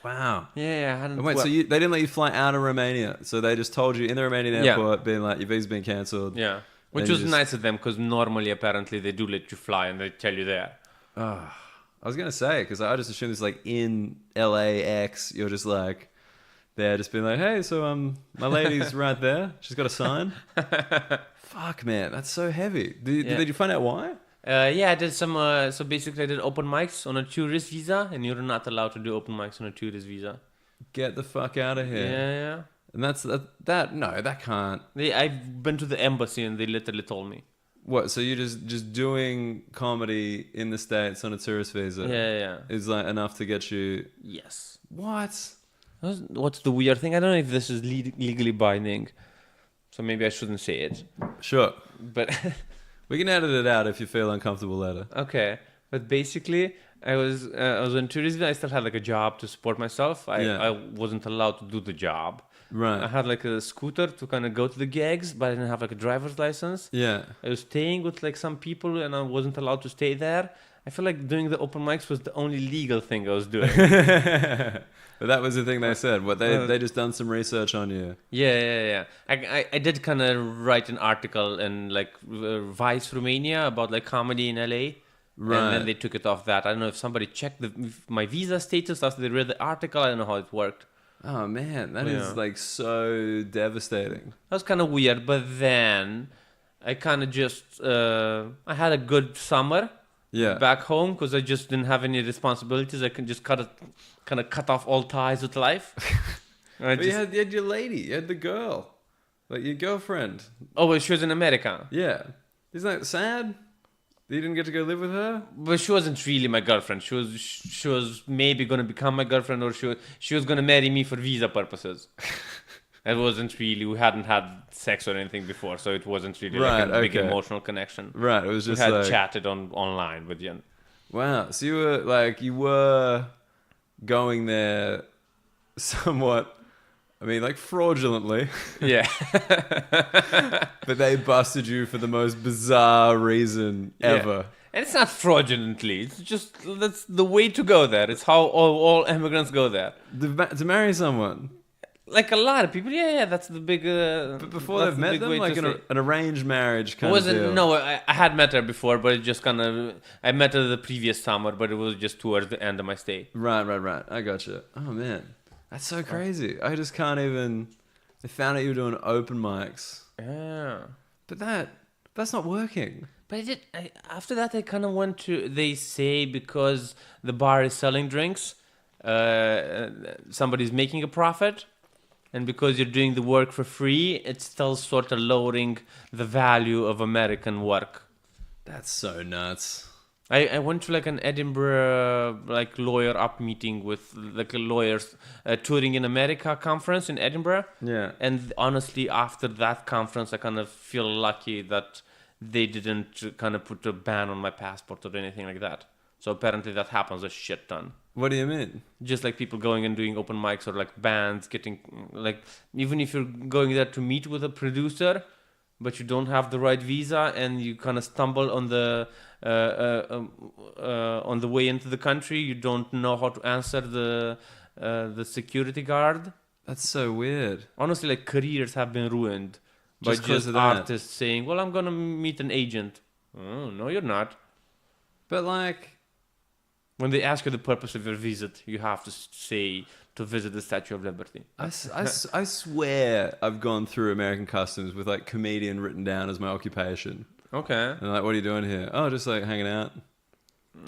Wow. Yeah, I hadn't. And wait, so they didn't let you fly out of Romania? So they just told you in the Romanian airport, being like, your visa's been cancelled. Yeah, which was nice of them because normally, apparently, they do let you fly and they tell you there. Oh, I was gonna say because I just assumed it's like in LAX, you're just like there, just being like, hey, so my lady's right there. She's got a sign. Fuck, man, that's so heavy. Did you find out why? Yeah, I did some. So basically, I did open mics on a tourist visa, and you're not allowed to do open mics on a tourist visa. Get the fuck out of here. Yeah. And that's that. No, that can't. I've been to the embassy, and they literally told me. What? So you're just doing comedy in the States on a tourist visa? Yeah. Is like enough to get you? Yes. What? What's the weird thing? I don't know if this is legally binding, so maybe I shouldn't say it. Sure. But we can edit it out if you feel uncomfortable later. Okay. But basically, I was on tourism. I still had like a job to support myself. I wasn't allowed to do the job. Right. I had like a scooter to kind of go to the gigs, but I didn't have like a driver's license. Yeah. I was staying with like some people, and I wasn't allowed to stay there. I feel like doing the open mics was the only legal thing I was doing. But that was the thing they said. What they just done some research on you. Yeah. I did kind of write an article in like Vice Romania about like comedy in LA. Right. And then they took it off that. I don't know if somebody checked my visa status after they read the article. I don't know how it worked. Oh man, that is like so devastating. That was kind of weird, but then I kind of just I had a good summer back home because I just didn't have any responsibilities. I can just kind of cut off all ties with life. But you had your lady, you had the girl, like your girlfriend. Oh, well, she was in America. Yeah, isn't that sad? You didn't get to go live with her? But she wasn't really my girlfriend. She was maybe going to become my girlfriend, or she was going to marry me for visa purposes. It wasn't really, we hadn't had sex or anything before, so it wasn't really like a big emotional connection. Right, it was just we had chatted online with Jen. Wow, so you were going there somewhat, I mean, like fraudulently. Yeah. But they busted you for the most bizarre reason ever. Yeah. And it's not fraudulently. It's just, that's the way to go there. It's how all immigrants go there. To marry someone. Like a lot of people. Yeah, that's the big... but before they've met them, like an arranged marriage kind of deal. No, I had met her before, but it just kind of... I met her the previous summer, but it was just towards the end of my stay. Right. I gotcha. Oh, man. That's so crazy. I just can't even... They found out you were doing open mics. Yeah. But that's not working. But after that, I kind of went to... They say because the bar is selling drinks, somebody's making a profit. And because you're doing the work for free, it's still sort of lowering the value of American work. That's so nuts. I went to like an Edinburgh like lawyer up meeting with like a lawyers touring in America conference in Edinburgh. Yeah. And honestly, after that conference, I kind of feel lucky that they didn't kind of put a ban on my passport or anything like that. So apparently that happens a shit ton. What do you mean? Just like people going and doing open mics or like bands getting like, even if you're going there to meet with a producer, but you don't have the right visa and you kind of stumble on the way into the country, you don't know how to answer the security guard. That's so weird. Honestly, like careers have been ruined by just artists saying, "Well, I'm gonna meet an agent." Oh, no, you're not. But like, when they ask you the purpose of your visit, you have to say to visit the Statue of Liberty. I swear I've gone through American customs with like comedian written down as my occupation. Okay. And like, what are you doing here? Oh, just like hanging out.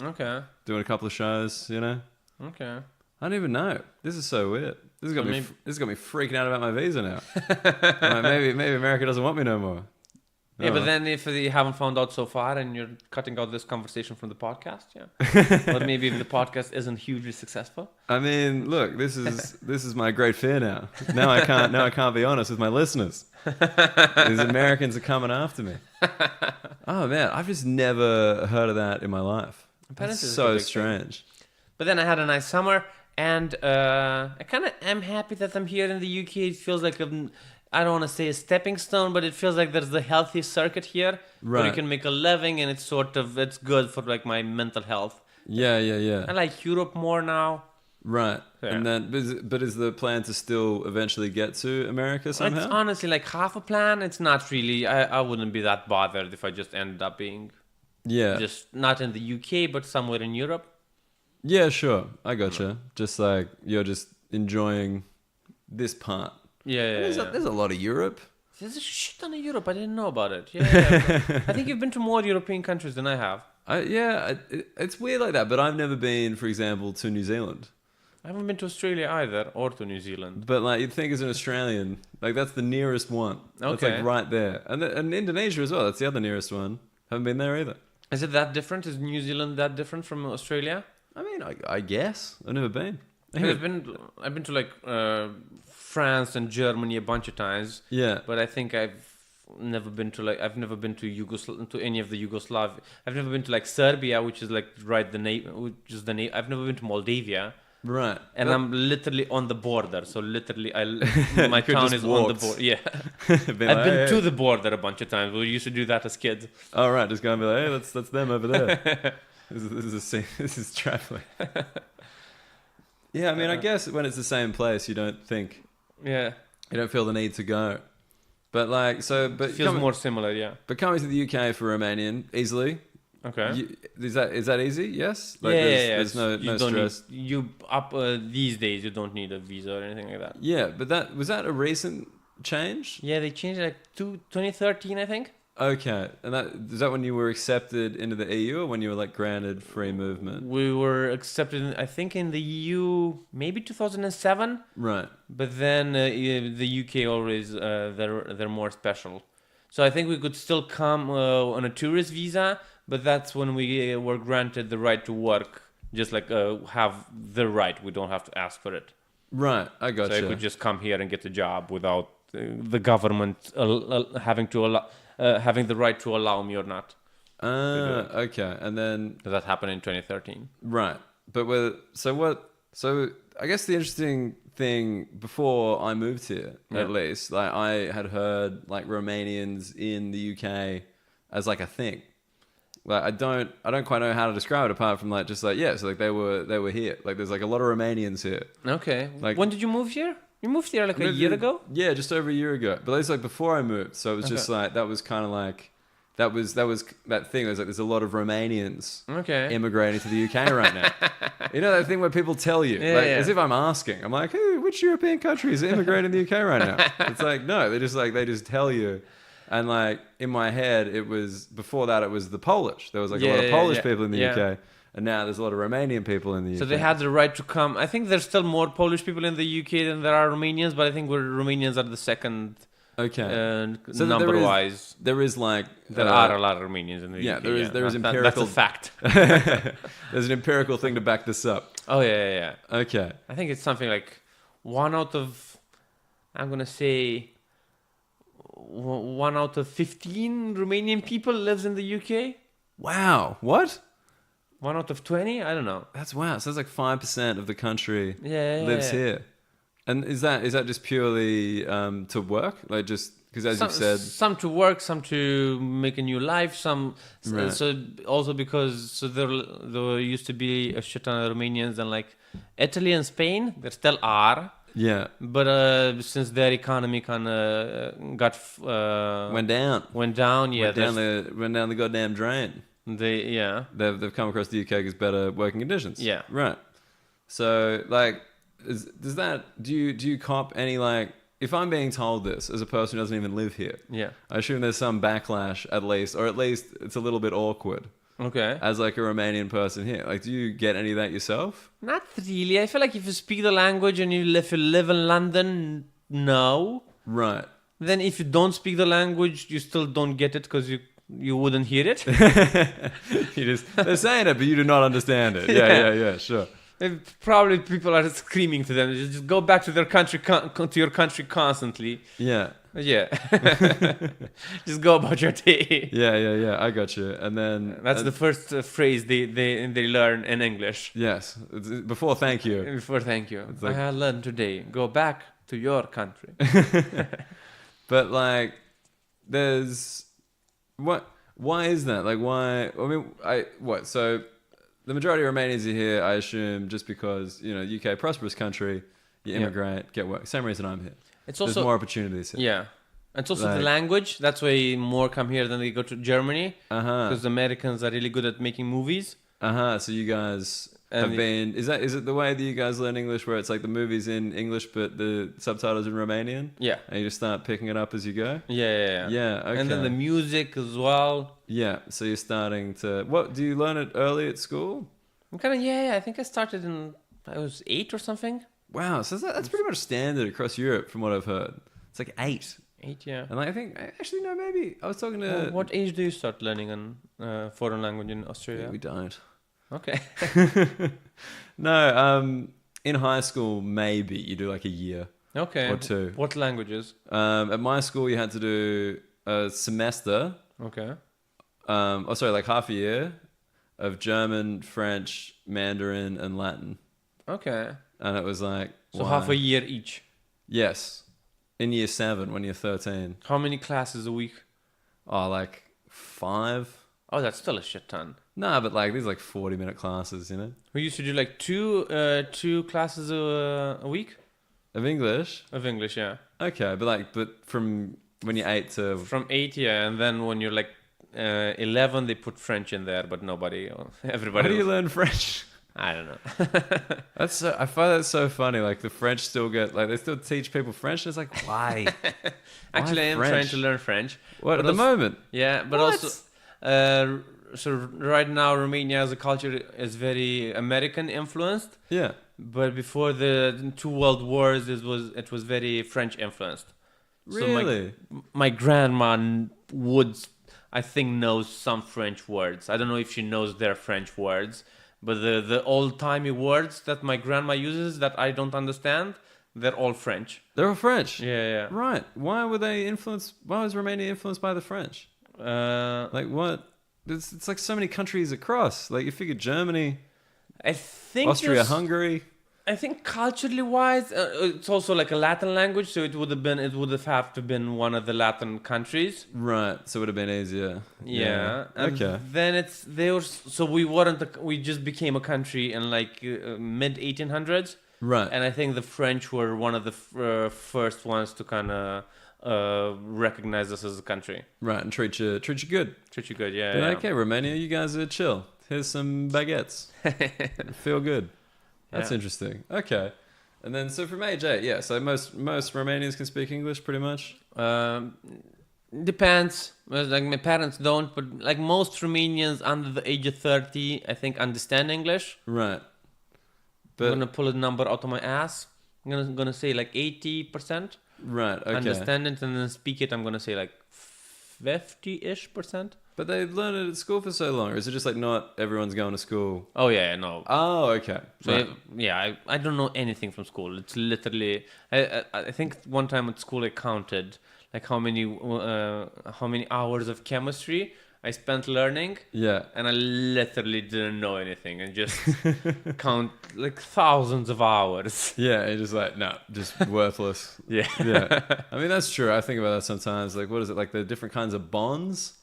Okay. Doing a couple of shows, you know? Okay. I don't even know. This is so weird. This has got me freaking out about my visa now. Like, maybe America doesn't want me no more. Yeah, but then if you haven't found out so far and you're cutting out this conversation from the podcast, yeah. But maybe if the podcast isn't hugely successful. I mean, look, this is my great fear now. Now I can't be honest with my listeners. These Americans are coming after me. Oh man, I've just never heard of that in my life. That's so strange. But then I had a nice summer, and I kind of am happy that I'm here in the UK. It feels like I don't want to say a stepping stone, but it feels like there's the healthy circuit here where you can make a living, and it's good for like my mental health. Yeah. I like Europe more now. Right. Yeah. And then, but is the plan to still eventually get to America somehow? It's honestly like half a plan. It's not really. I wouldn't be that bothered if I just ended up being Yeah. just not in the UK, but somewhere in Europe. Yeah, sure. I gotcha. Just like you're just enjoying this part. Yeah, There's a lot of Europe. There's a shit ton of Europe. I didn't know about it. Yeah. I think you've been to more European countries than I have. It's weird like that, but I've never been, for example, to New Zealand. I haven't been to Australia either, or to New Zealand. But like you'd think as an Australian, like that's the nearest one. That's Okay. like right there, and Indonesia as well. That's the other nearest one. Haven't been there either. Is it that different? Is New Zealand that different from Australia? I mean, I guess I've never been. I've been to like France and Germany a bunch of times. Yeah. But I think I've never been to I've never been to to any of the Yugoslavia. I've never been to like Serbia, which is like I've never been to Moldavia. Right. And I'm literally on the border, so literally my could town just is walk. on the border. Yeah, I've I've been to the border a bunch of times. We used to do that as kids. Oh right, just go and be like, hey, that's them over there. This is traveling. Yeah, I mean, I guess when it's the same place, you don't feel the need to go. But like, but Feels more similar, yeah. But coming to the UK for Romanian easily. Okay. Is that easy? Yes. Like Yeah. There's no stress. These days you don't need a visa or anything like that. Yeah, but was that a recent change? Yeah, they changed it like 2013, I think. Okay, and is that when you were accepted into the EU or when you were like granted free movement? We were accepted, I think, in the EU maybe 2007. Right. But then the UK always they're more special. So I think we could still come on a tourist visa, but that's when we were granted the right to work. Just like have the right, we don't have to ask for it. Right, I got So I could just come here and get a job without the government having the right to allow me or not. Okay, and then That happened in 2013. right, but so I guess the interesting thing before I moved here, at least, like I had heard like Romanians in the UK as like a thing. Like I don't quite know how to describe it apart from like just like so like they were here. Like there's like a lot of Romanians here. Okay. Like- When did you move here? You moved here like a year ago? Yeah, just over a year ago. But it's like before I moved, so it was just like that was kind of like that was that thing. It was like there's a lot of Romanians immigrating to the UK right now. You know that thing where people tell you, as if I'm asking. I'm like, hey, which European country is immigrating to the UK right now? It's like no, they just tell you. And like in my head, it was before that it was the Polish. There was like a lot of Polish people in the UK. And now there's a lot of Romanian people in the UK. So they had the right to come. I think there's still more Polish people in the UK than there are Romanians, but I think Romanians are the second so number-wise. There is like... There are a lot of Romanians in the UK. There is empirical... That's a fact. There's an empirical thing to back this up. Oh, yeah. Okay. I think it's something like 1 out of... I'm going to say 1 out of 15 Romanian people lives in the UK. Wow. What? 1 out of 20? I don't know. That's wow. So that's like 5% of the country lives here. And is that just purely to work? Like just because as you've said... Some to work, some to make a new life, some... Right. So also because there used to be a shit ton of Romanians in like Italy and Spain. There still are. Yeah. But since their economy kind of went down. Went down the goddamn drain. They've come across the UK because better working conditions. Yeah. Right. So like, do you cop any like? If I'm being told this as a person who doesn't even live here, I assume there's some backlash at least, or at least it's a little bit awkward. Okay. As like a Romanian person here, like, do you get any of that yourself? Not really. I feel like if you speak the language and you live in London, no. Right. Then if you don't speak the language, you still don't get it because you wouldn't hear it. They're saying it, but you do not understand it. Yeah, sure. Probably people are screaming to them, just go back to their country, to your country constantly. Yeah. Just go about your day. Yeah. I got you. And then that's the first phrase they learn in English. Yes. Before thank you. Before thank you. It's like, I learned today. Go back to your country. But like, why is that? Like, why? I mean, so the majority of Romanians are here, I assume, just because, UK, prosperous country, you immigrate, get work. Same reason I'm here. It's also There's more opportunities here. Yeah. It's also the language. That's why more come here than they go to Germany. Because the Americans are really good at making movies. So you guys have been... Is it the way that you guys learn English where it's like the movie's in English but the subtitles in Romanian? Yeah. And you just start picking it up as you go? Yeah. Yeah, okay. And then the music as well. Yeah, so you're starting to... What, do you learn it early at school? I'm kind of... Yeah, I think I started I was 8 or something. Wow, so that's pretty much standard across Europe from what I've heard. It's like 8. 8, yeah. And I think, actually, no, maybe I was talking to... What age do you start learning a foreign language in Australia? We don't. Okay. No, in high school, maybe you do like a year. Okay. Or 2. What languages? At my school, you had to do a semester. Okay. Like half a year of German, French, Mandarin, and Latin. Okay. And it was like... So half a year each? Yes. In year 7, when you're 13. How many classes a week? Oh, like 5. Oh, that's still a shit ton. Nah, but like these are like 40-minute classes, We used to do like two classes a week? Of English? Of English, yeah. Okay, but from when you're 8 to... From 8, yeah, and then when you're like 11, they put French in there, but everybody... How do you learn French? I don't know. I find that so funny. Like the French still they still teach people French. It's like, why? Actually, I am trying to learn French. What, at the moment? Yeah, but also, so right now Romania as a culture is very American influenced. Yeah. But before the 2 world wars, it was very French influenced. Really? So my grandma I think knows some French words. I don't know if she knows their French words. But the old-timey words that my grandma uses that I don't understand, they're all French. They're all French? Yeah. Right. Why was Romania influenced by the French? Like what? It's like so many countries across. Like you figure Germany, I think Austria-Hungary. I think culturally wise, it's also like a Latin language, so it would have have to been one of the Latin countries. Right, so it would have been easier. Yeah. And okay. Then we just became a country in like mid 1800s. Right. And I think the French were one of the first ones to kind of recognize us as a country. Right, and treat you good. Treat you good, yeah. But yeah. okay, Romania, you guys are chill. Here's some baguettes. Feel good. That's interesting. Okay. And then, so from age 8, yeah, so most Romanians can speak English pretty much? Depends. Like my parents don't, but like most Romanians under the age of 30, I think understand English. Right. But I'm going to pull a number out of my ass. I'm gonna say like 80%. Right, okay. Understand it and then speak it, I'm going to say like 50-ish%. But they learn it at school for so long, or is it just like not everyone's going to school? Oh, yeah, no. Oh, okay. So, right. I don't know anything from school. It's literally... I think one time at school I counted like how many hours of chemistry I spent learning. Yeah. And I literally didn't know anything and just count like thousands of hours. Yeah, you're just like, no, just worthless. Yeah. I mean, that's true. I think about that sometimes. Like, what is it? Like the different kinds of bonds?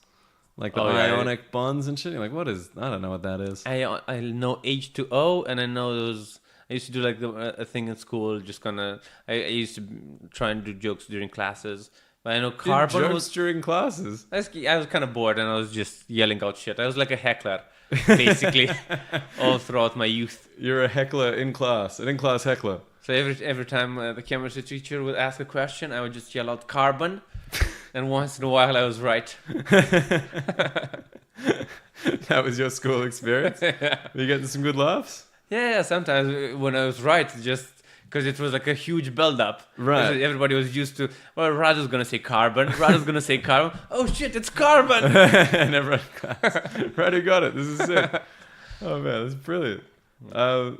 Like the ionic bonds and shit. You're like, I don't know what that is. I know H2O, and I know those. I used to do like a thing in school. Just I used to try and do jokes during classes. But I know carbon was during classes. I was kind of bored, and I was just yelling out shit. I was like a heckler, basically, all throughout my youth. You're a heckler in class, an in-class heckler. So every time the chemistry teacher would ask a question, I would just yell out carbon. And once in a while, I was right. That was your school experience? Yeah. Were you getting some good laughs? Yeah, sometimes when I was right, just because it was like a huge build-up. Right. Everybody was used to, well, Radu's going to say carbon. Radu's going to say carbon. Oh, shit, it's carbon. And everyone in class. Radu got it. This is sick. Oh, man, that's brilliant.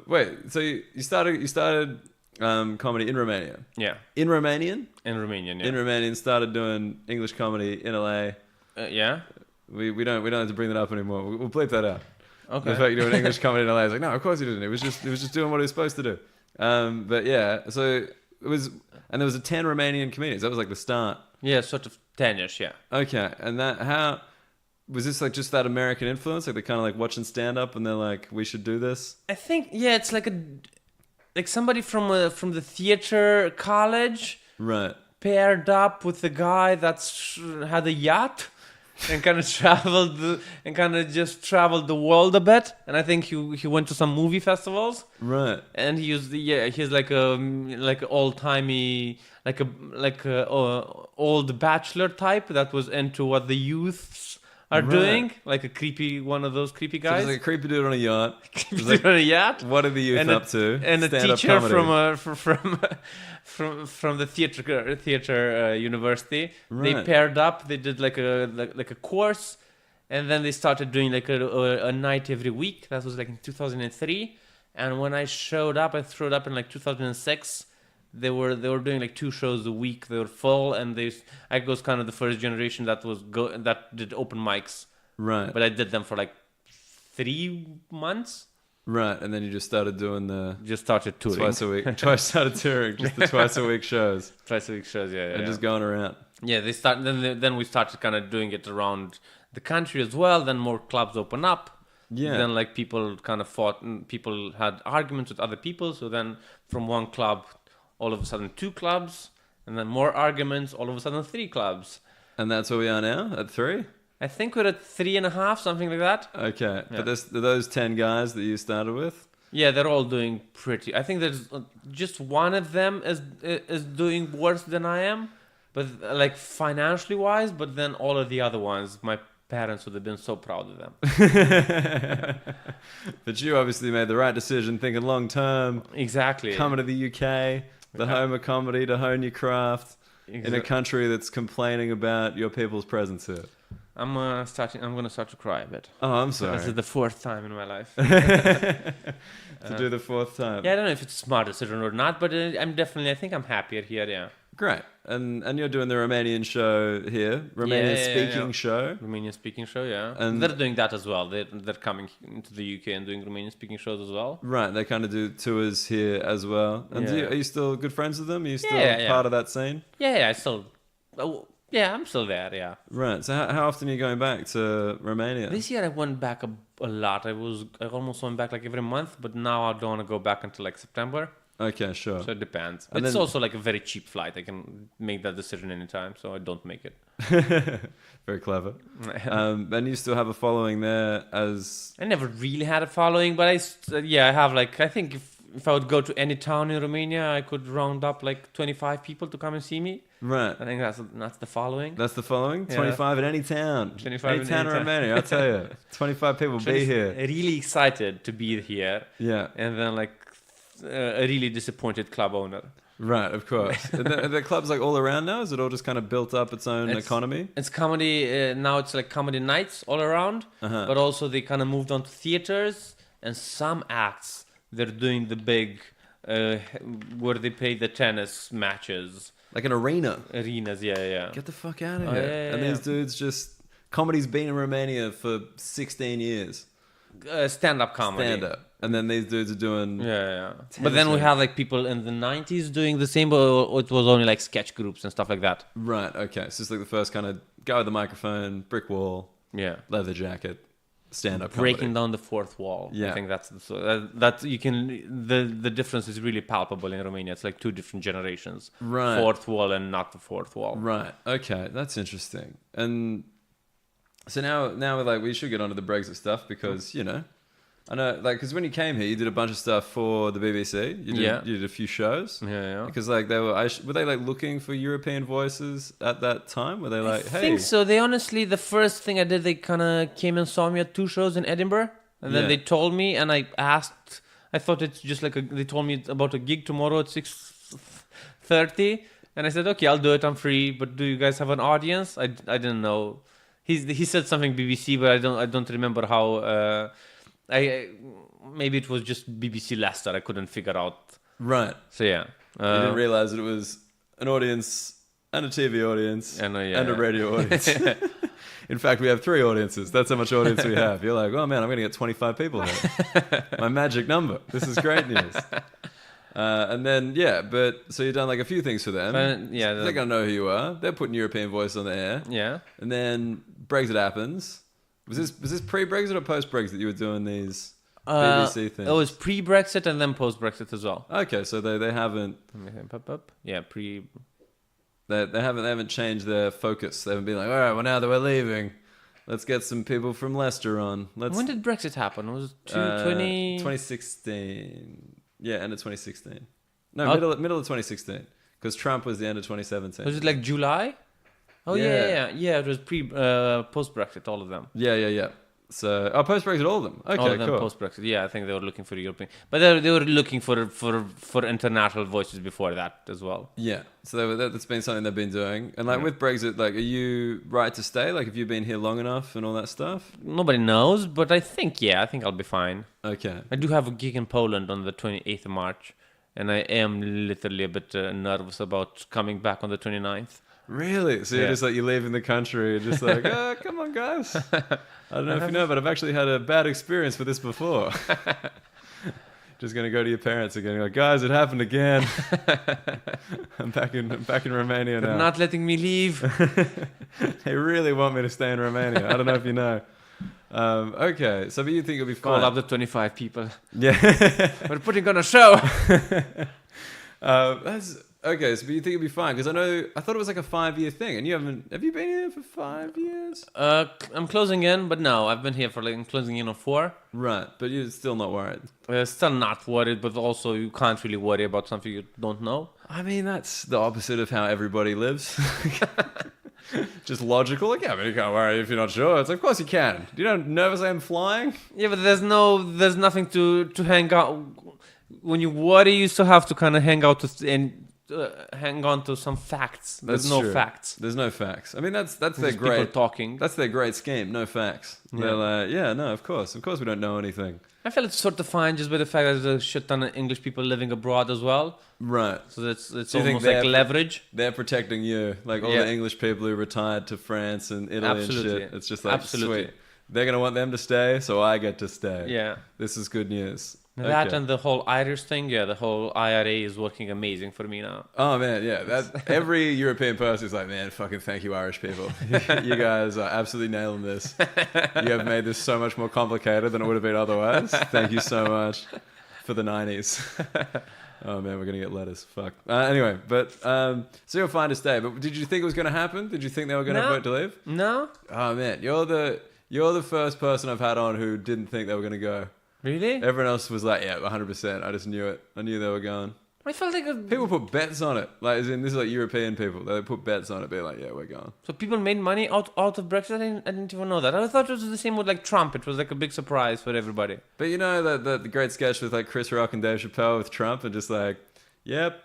Wait, so you started comedy in Romania? Yeah. In Romanian? In Romanian, yeah. In Romanian, started doing English comedy in LA. Yeah. We don't have to bring that up anymore. We'll bleep that out. Okay. The fact you're doing English comedy in LA is like, no, of course he didn't. It was just doing what he was supposed to do. But yeah, so it was, and there was 10 Romanian comedians. That was like the start. Yeah, sort of 10ish, yeah. Okay, and that Was this like just that American influence? Like they're kind of like watching stand up and they're like, we should do this? I think, yeah, it's like somebody from the theater college Right. paired up with the guy that's had a yacht and kind of traveled the world a bit. And I think he went to some movie festivals. Right. And he's like a old timey, like a old bachelor type that was into what the youths are doing, like a creepy, one of those creepy guys. So there's like a creepy dude on a yacht. Dude on a yacht. What are the youth up to? And a Stand-up teacher comedy. from the theater university. Right. They paired up. They did like a course, and then they started doing like a night every week. That was like in 2003. And when I showed up in like 2006. They were doing like 2 shows a week. They were full, and I was kind of the first generation that did open mics. Right. But I did them for like 3 months. Right, and then you just started doing Just started touring. twice a week. Started touring, just the twice a week shows. Twice a week shows, yeah. And just going around. Yeah, then we started kind of doing it around the country as well. Then more clubs open up. Yeah. Then like people kind of fought, and people had arguments with other people. So then from one club, all of a sudden 2 clubs, and then more arguments, all of a sudden 3 clubs. And that's where we are now, at 3? I think we're at 3.5, something like that. Okay, Yeah. but those 10 guys that you started with? Yeah, they're all doing pretty. I think there's just one of them is doing worse than I am, but like financially wise. But then all of the other ones, my parents would have been so proud of them. But you obviously made the right decision, thinking long term. Exactly. Coming to the UK, the home of comedy, to hone your craft in a country that's complaining about your people's presence here. I'm gonna start to cry a bit. Oh, I'm sorry. This is the 4th time in my life. To do the 4th time. Yeah, I don't know if it's a smart decision or not, but I think I'm happier here. Yeah. Great. And you're doing the Romanian show here, Romanian speaking show. Romanian speaking show, yeah. And they're doing that as well. They're coming into the UK and doing Romanian speaking shows as well. Right, they kind of do tours here as well. And Yeah. are you still good friends with them? Are you still Yeah. part of that scene? I'm still there, yeah. Right. So how often are you going back to Romania? This year I went back a lot. I almost went back like every month, but now I don't want to go back until like September. Okay, sure. So it depends. And It's then- also like a very cheap flight. I can make that decision anytime, so I don't make it. Very clever. And you still have a following there as... I never really had a following, but I have like, I think if I would go to any town in Romania, I could round up like 25 people to come and see me. Right. I think that's the following. That's the following? Yeah. 25 in any town. 25 any in town any in town. Romania, I'll tell you. 25 people be here. Really excited to be here. Yeah. And then like a really disappointed club owner. Right, of course. Are the clubs like all around now? Is it all just kind of built up its own economy? It's comedy, now it's like comedy nights all around. Uh-huh. But also they kind of moved on to theaters, and some acts, they're doing the big, where they play the tennis matches. Like an arena. Arenas, yeah. Get the fuck out of Oh, here. yeah, And yeah. these dudes just... Comedy's been in Romania for 16 years. Stand-up comedy. Stand up. And then these dudes are doing... Yeah. Tennis But then we match. have like people in the 90s doing the same, but it was only like sketch groups and stuff like that. Right, okay. So it's like the first kind of guy with the microphone, brick wall, Yeah. leather jacket, stand-up Breaking comedy. down the fourth wall. Yeah. I think that you can the difference is really palpable in Romania. It's like 2 different generations. Right. Fourth wall and not the fourth wall. Right, okay. That's interesting. And so now we're like, we should get onto the Brexit stuff because, you know, I know, like, because when you came here, you did a bunch of stuff for the BBC. You did a few shows. Yeah. Because like were they like looking for European voices at that time? Were they like, I hey, think so. They honestly, the first thing I did, they kind of came and saw me at 2 shows in Edinburgh, and then Yeah. they told me, and I asked. I thought it's just like they told me about a gig tomorrow at 6:30, and I said, okay, I'll do it. I'm free, but do you guys have an audience? I didn't know. He said something BBC, but I don't remember how. Maybe it was just BBC Leicester. I couldn't figure out. right? So yeah, You didn't realize that it was an audience and a TV audience and a radio audience. In fact, we have 3 audiences. That's how much audience we have. You're like, oh man, I'm going to get 25 people here. My magic number. This is great news. And then, so you've done like a few things for them. Yeah, They're going to know who you are. They're putting European voice on the air. yeah. And then Brexit happens. Was this pre-Brexit or post-Brexit you were doing these BBC things? It was pre-Brexit and then post-Brexit as well. Okay, so they haven't. Yeah, pre. They haven't changed their focus. They haven't been like, all right, well now that we're leaving, let's get some people from Leicester on. When did Brexit happen? It was 2016. Yeah, end of 2016. No, middle of 2016. Because Trump was the end of 2017. Was it like July? Oh yeah. It was post-Brexit, all of them. Yeah. So, post-Brexit, all of them. Okay, all of them cool. Post-Brexit. Yeah, I think they were looking for European, but they were looking for international voices before that as well. Yeah, so that's been something they've been doing. And with Brexit, are you right to stay? Have you been here long enough and all that stuff? Nobody knows, but I think I'll be fine. Okay. I do have a gig in Poland on the 28th of March, and I am literally a bit nervous about coming back on the 29th. Really? So you're just you're leaving the country and just oh, come on, guys. I don't know if you know, but I've actually had a bad experience with this before. Just going to go to your parents again. You're like, guys, it happened again. I'm back in Romania now. They're not letting me leave. They really want me to stay in Romania. I don't know if you know. Okay, so but you think it'll be fine? Call up the 25 people. Yeah. We're putting on a show. That's... Okay, so but you think it'll be fine? Because I thought it was like a 5-year thing, and have you been here for 5 years? I'm closing in, but no, I've been here for I'm closing in on 4. Right, but you're still not worried. Still not worried, but also you can't really worry about something you don't know. I mean, that's the opposite of how everybody lives. Just logical. You can't worry if you're not sure. It's of course you can. Do you know how nervous I am flying? Yeah, but there's nothing to hang out. When you worry, you still have to kind of hang out and hang on to some facts. There's no facts. There's no facts. I mean, that's their Just great people talking. That's their great scheme. No facts. Yeah. They're no, of course we don't know anything. I feel it's sort of fine just by the fact that there's a shit ton of English people living abroad as well. Right. So it's almost like leverage. They're protecting you, like all the English people who retired to France and Italy and shit. It's just like sweet. They're gonna want them to stay, so I get to stay. Yeah. This is good news. That and the whole Irish thing, the whole IRA is working amazing for me now. Oh man, yeah. That every European person is like, man, fucking thank you, Irish people. You guys are absolutely nailing this. You have made this so much more complicated than it would have been otherwise. Thank you so much for the 90s. Oh man, we're gonna get letters. Fuck. Anyway, but so you're fine to stay. But did you think it was gonna happen? Did you think they were gonna vote to leave? No. Oh man, you're the first person I've had on who didn't think they were gonna go. Really? Everyone else was like, yeah, 100%. I just knew it. I knew they were going. I felt like people put bets on it. This is like European people. They put bets on it, being like, yeah, we're going. So people made money out of Brexit? I didn't even know that. I thought it was the same with like Trump. It was like a big surprise for everybody. But you know the great sketch with like Chris Rock and Dave Chappelle with Trump and just like, yep.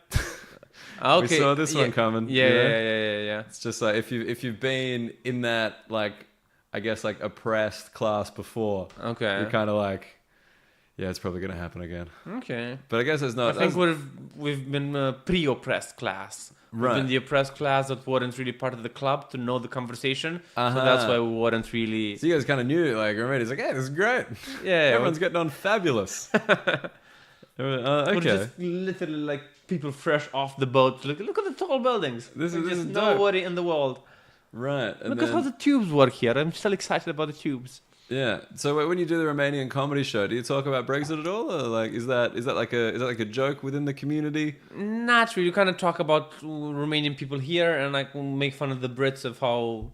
Okay. We saw this one coming. Yeah. It's just like if you've been in that I guess oppressed class before. Okay. You're kind of like, yeah, it's probably going to happen again. Okay. But I guess it's not... I think we've been pre-oppressed class. Right. We've been the oppressed class that weren't really part of the club to know the conversation. So that's why we weren't really... So you guys kind of knew, Romania's like, hey, this is great. Yeah. Everyone's getting on fabulous. Okay. We're just literally people fresh off the boat. Look at the tall buildings. This is nobody in the world. Right. Look at how the tubes work here. I'm still excited about the tubes. Yeah. So when you do the Romanian comedy show, do you talk about Brexit at all, or is that like a joke within the community? Not really. You kind of talk about Romanian people here and make fun of the Brits of how.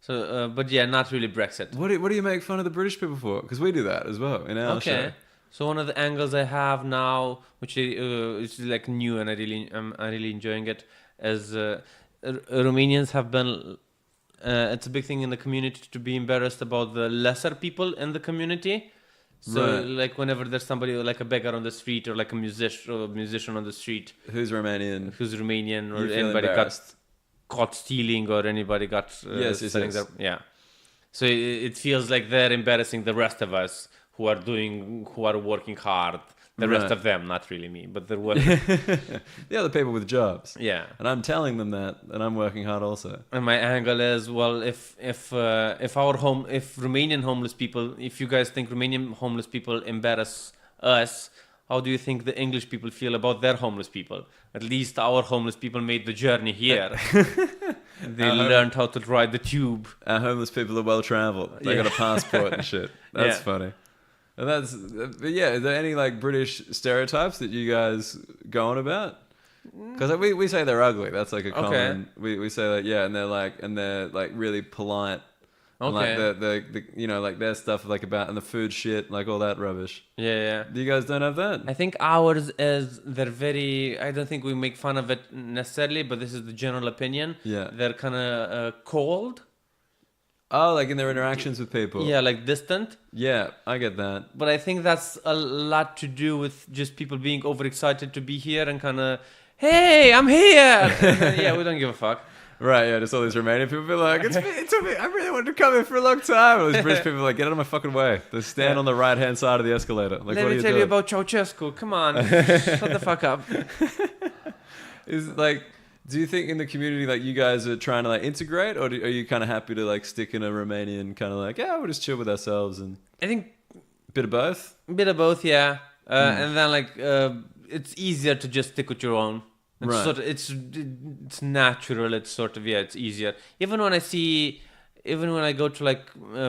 So, but yeah, not really Brexit. What do you make fun of the British people for? Because we do that as well in our show. So one of the angles I have now, which is new and I'm really enjoying it, is Romanians have been. It's a big thing in the community to be embarrassed about the lesser people in the community. So, whenever there's somebody like a beggar on the street or like a musician on the street who's Romanian, or anybody got caught stealing or anybody got selling their So it feels like they're embarrassing the rest of us who are working hard. The rest of them, not really me, but they're working. The other people with jobs. Yeah. And I'm telling them that, and I'm working hard also. And my angle is, well, if Romanian homeless people, if you guys think Romanian homeless people embarrass us, how do you think the English people feel about their homeless people? At least our homeless people made the journey here. They learned how to ride the tube. Our homeless people are well traveled. They got a passport and shit. That's funny. And but yeah, are there any like British stereotypes that you guys go on about? Because like, we say they're ugly. That's like a common. We say that and they're like really polite. And like the you know, like their stuff like about and the food shit, like all that rubbish. Yeah. You guys don't have that? I think ours is they're very. I don't think we make fun of it necessarily, but this is the general opinion. Yeah. They're kind of cold. Oh, like in their interactions with people. Yeah, like distant. Yeah, I get that. But I think that's a lot to do with just people being overexcited to be here and kind of, hey, I'm here. Yeah, we don't give a fuck. Right, yeah, just all these Romanian people be like, it took me, I really wanted to come here for a long time. All these British people are like, get out of my fucking way. They stand on the right-hand side of the escalator. Like, Let me tell you about Ceausescu. Come on, shut the fuck up. Is like, do you think in the community, like, you guys are trying to, like, integrate? Or are you kind of happy to, like, stick in a Romanian kind of like, yeah, we'll just chill with ourselves and... I think... Bit of both? A bit of both, yeah. And then, like, it's easier to just stick with your own. It's right. Sort of, it's natural. It's sort of, it's easier. Even when I go to like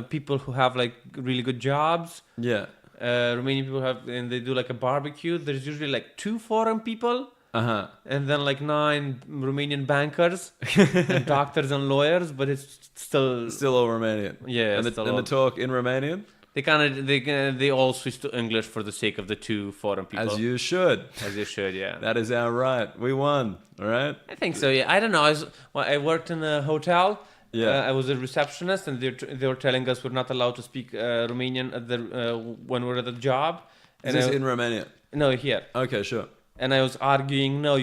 people who have like really good jobs. Yeah. Romanian people and they do like a barbecue. There's usually like 2 foreign people. Uh-huh. And then like 9 Romanian bankers and doctors and lawyers, but it's still all Romanian. Yeah. And the talk in Romanian? They all switch to English for the sake of the 2 foreign people. As you should. Yeah. That is our right. We won. All right. I think so. Yeah. I don't know. I worked in a hotel. Yeah. I was a receptionist, and they were telling us we're not allowed to speak Romanian when we're at the job. Is this in Romania? No, here. Okay, sure. And I was arguing, no,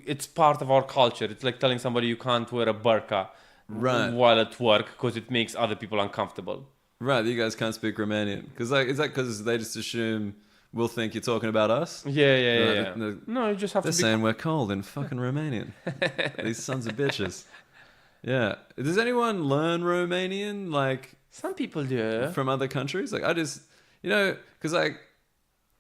it's part of our culture. It's like telling somebody you can't wear a burqa while at work because it makes other people uncomfortable. Right, you guys can't speak Romanian. Because like, is that because they just assume we'll think you're talking about us? Yeah. No, you just have to be... They're saying we're cold in fucking Romanian. These sons of bitches. Yeah. Does anyone learn Romanian, like... Some people do. From other countries? Like, I just... You know, because like...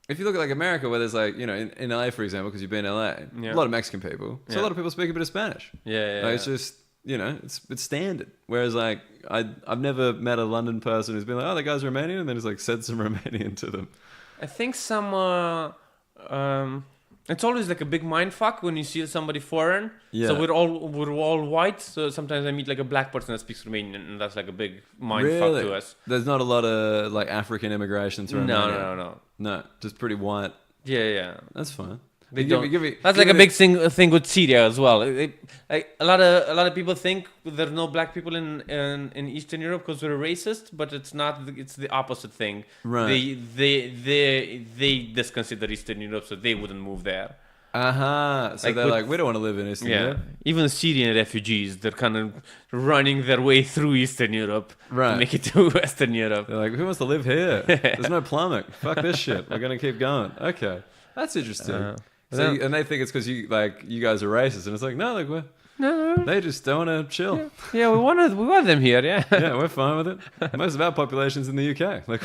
If you look at like America, where there's like, you know, in LA, for example, because you've been in LA, a lot of Mexican people. So a lot of people speak a bit of Spanish. Yeah. Like, it's just... You know, it's standard. Whereas, like, I've never met a London person who's been like, oh, that guy's Romanian, and then just, like, said some Romanian to them. I think it's always, like, a big mindfuck when you see somebody foreign. Yeah. So we're all white, so sometimes I meat, like, a black person that speaks Romanian, and that's, like, a big mindfuck to us. There's not a lot of, like, African immigration to Romania? No, just pretty white. Yeah. That's fine. That's like a big thing with Syria as well. Like a lot of people think there are no black people in Eastern Europe because we're racist, but it's not. It's the opposite thing. Right. They disconsider Eastern Europe, so they wouldn't move there. So like, they're like, we don't want to live in Eastern Europe. Even Syrian refugees, they're kind of running their way through Eastern Europe to make it to Western Europe. They're like, who wants to live here? There's no plumbing. Fuck this shit. We're gonna keep going. Okay, that's interesting. And they think it's because you guys are racist, and it's like, no, like they just don't want to chill. Yeah, we want them here. Yeah, yeah, we're fine with it. Most of our population's in the UK. Like,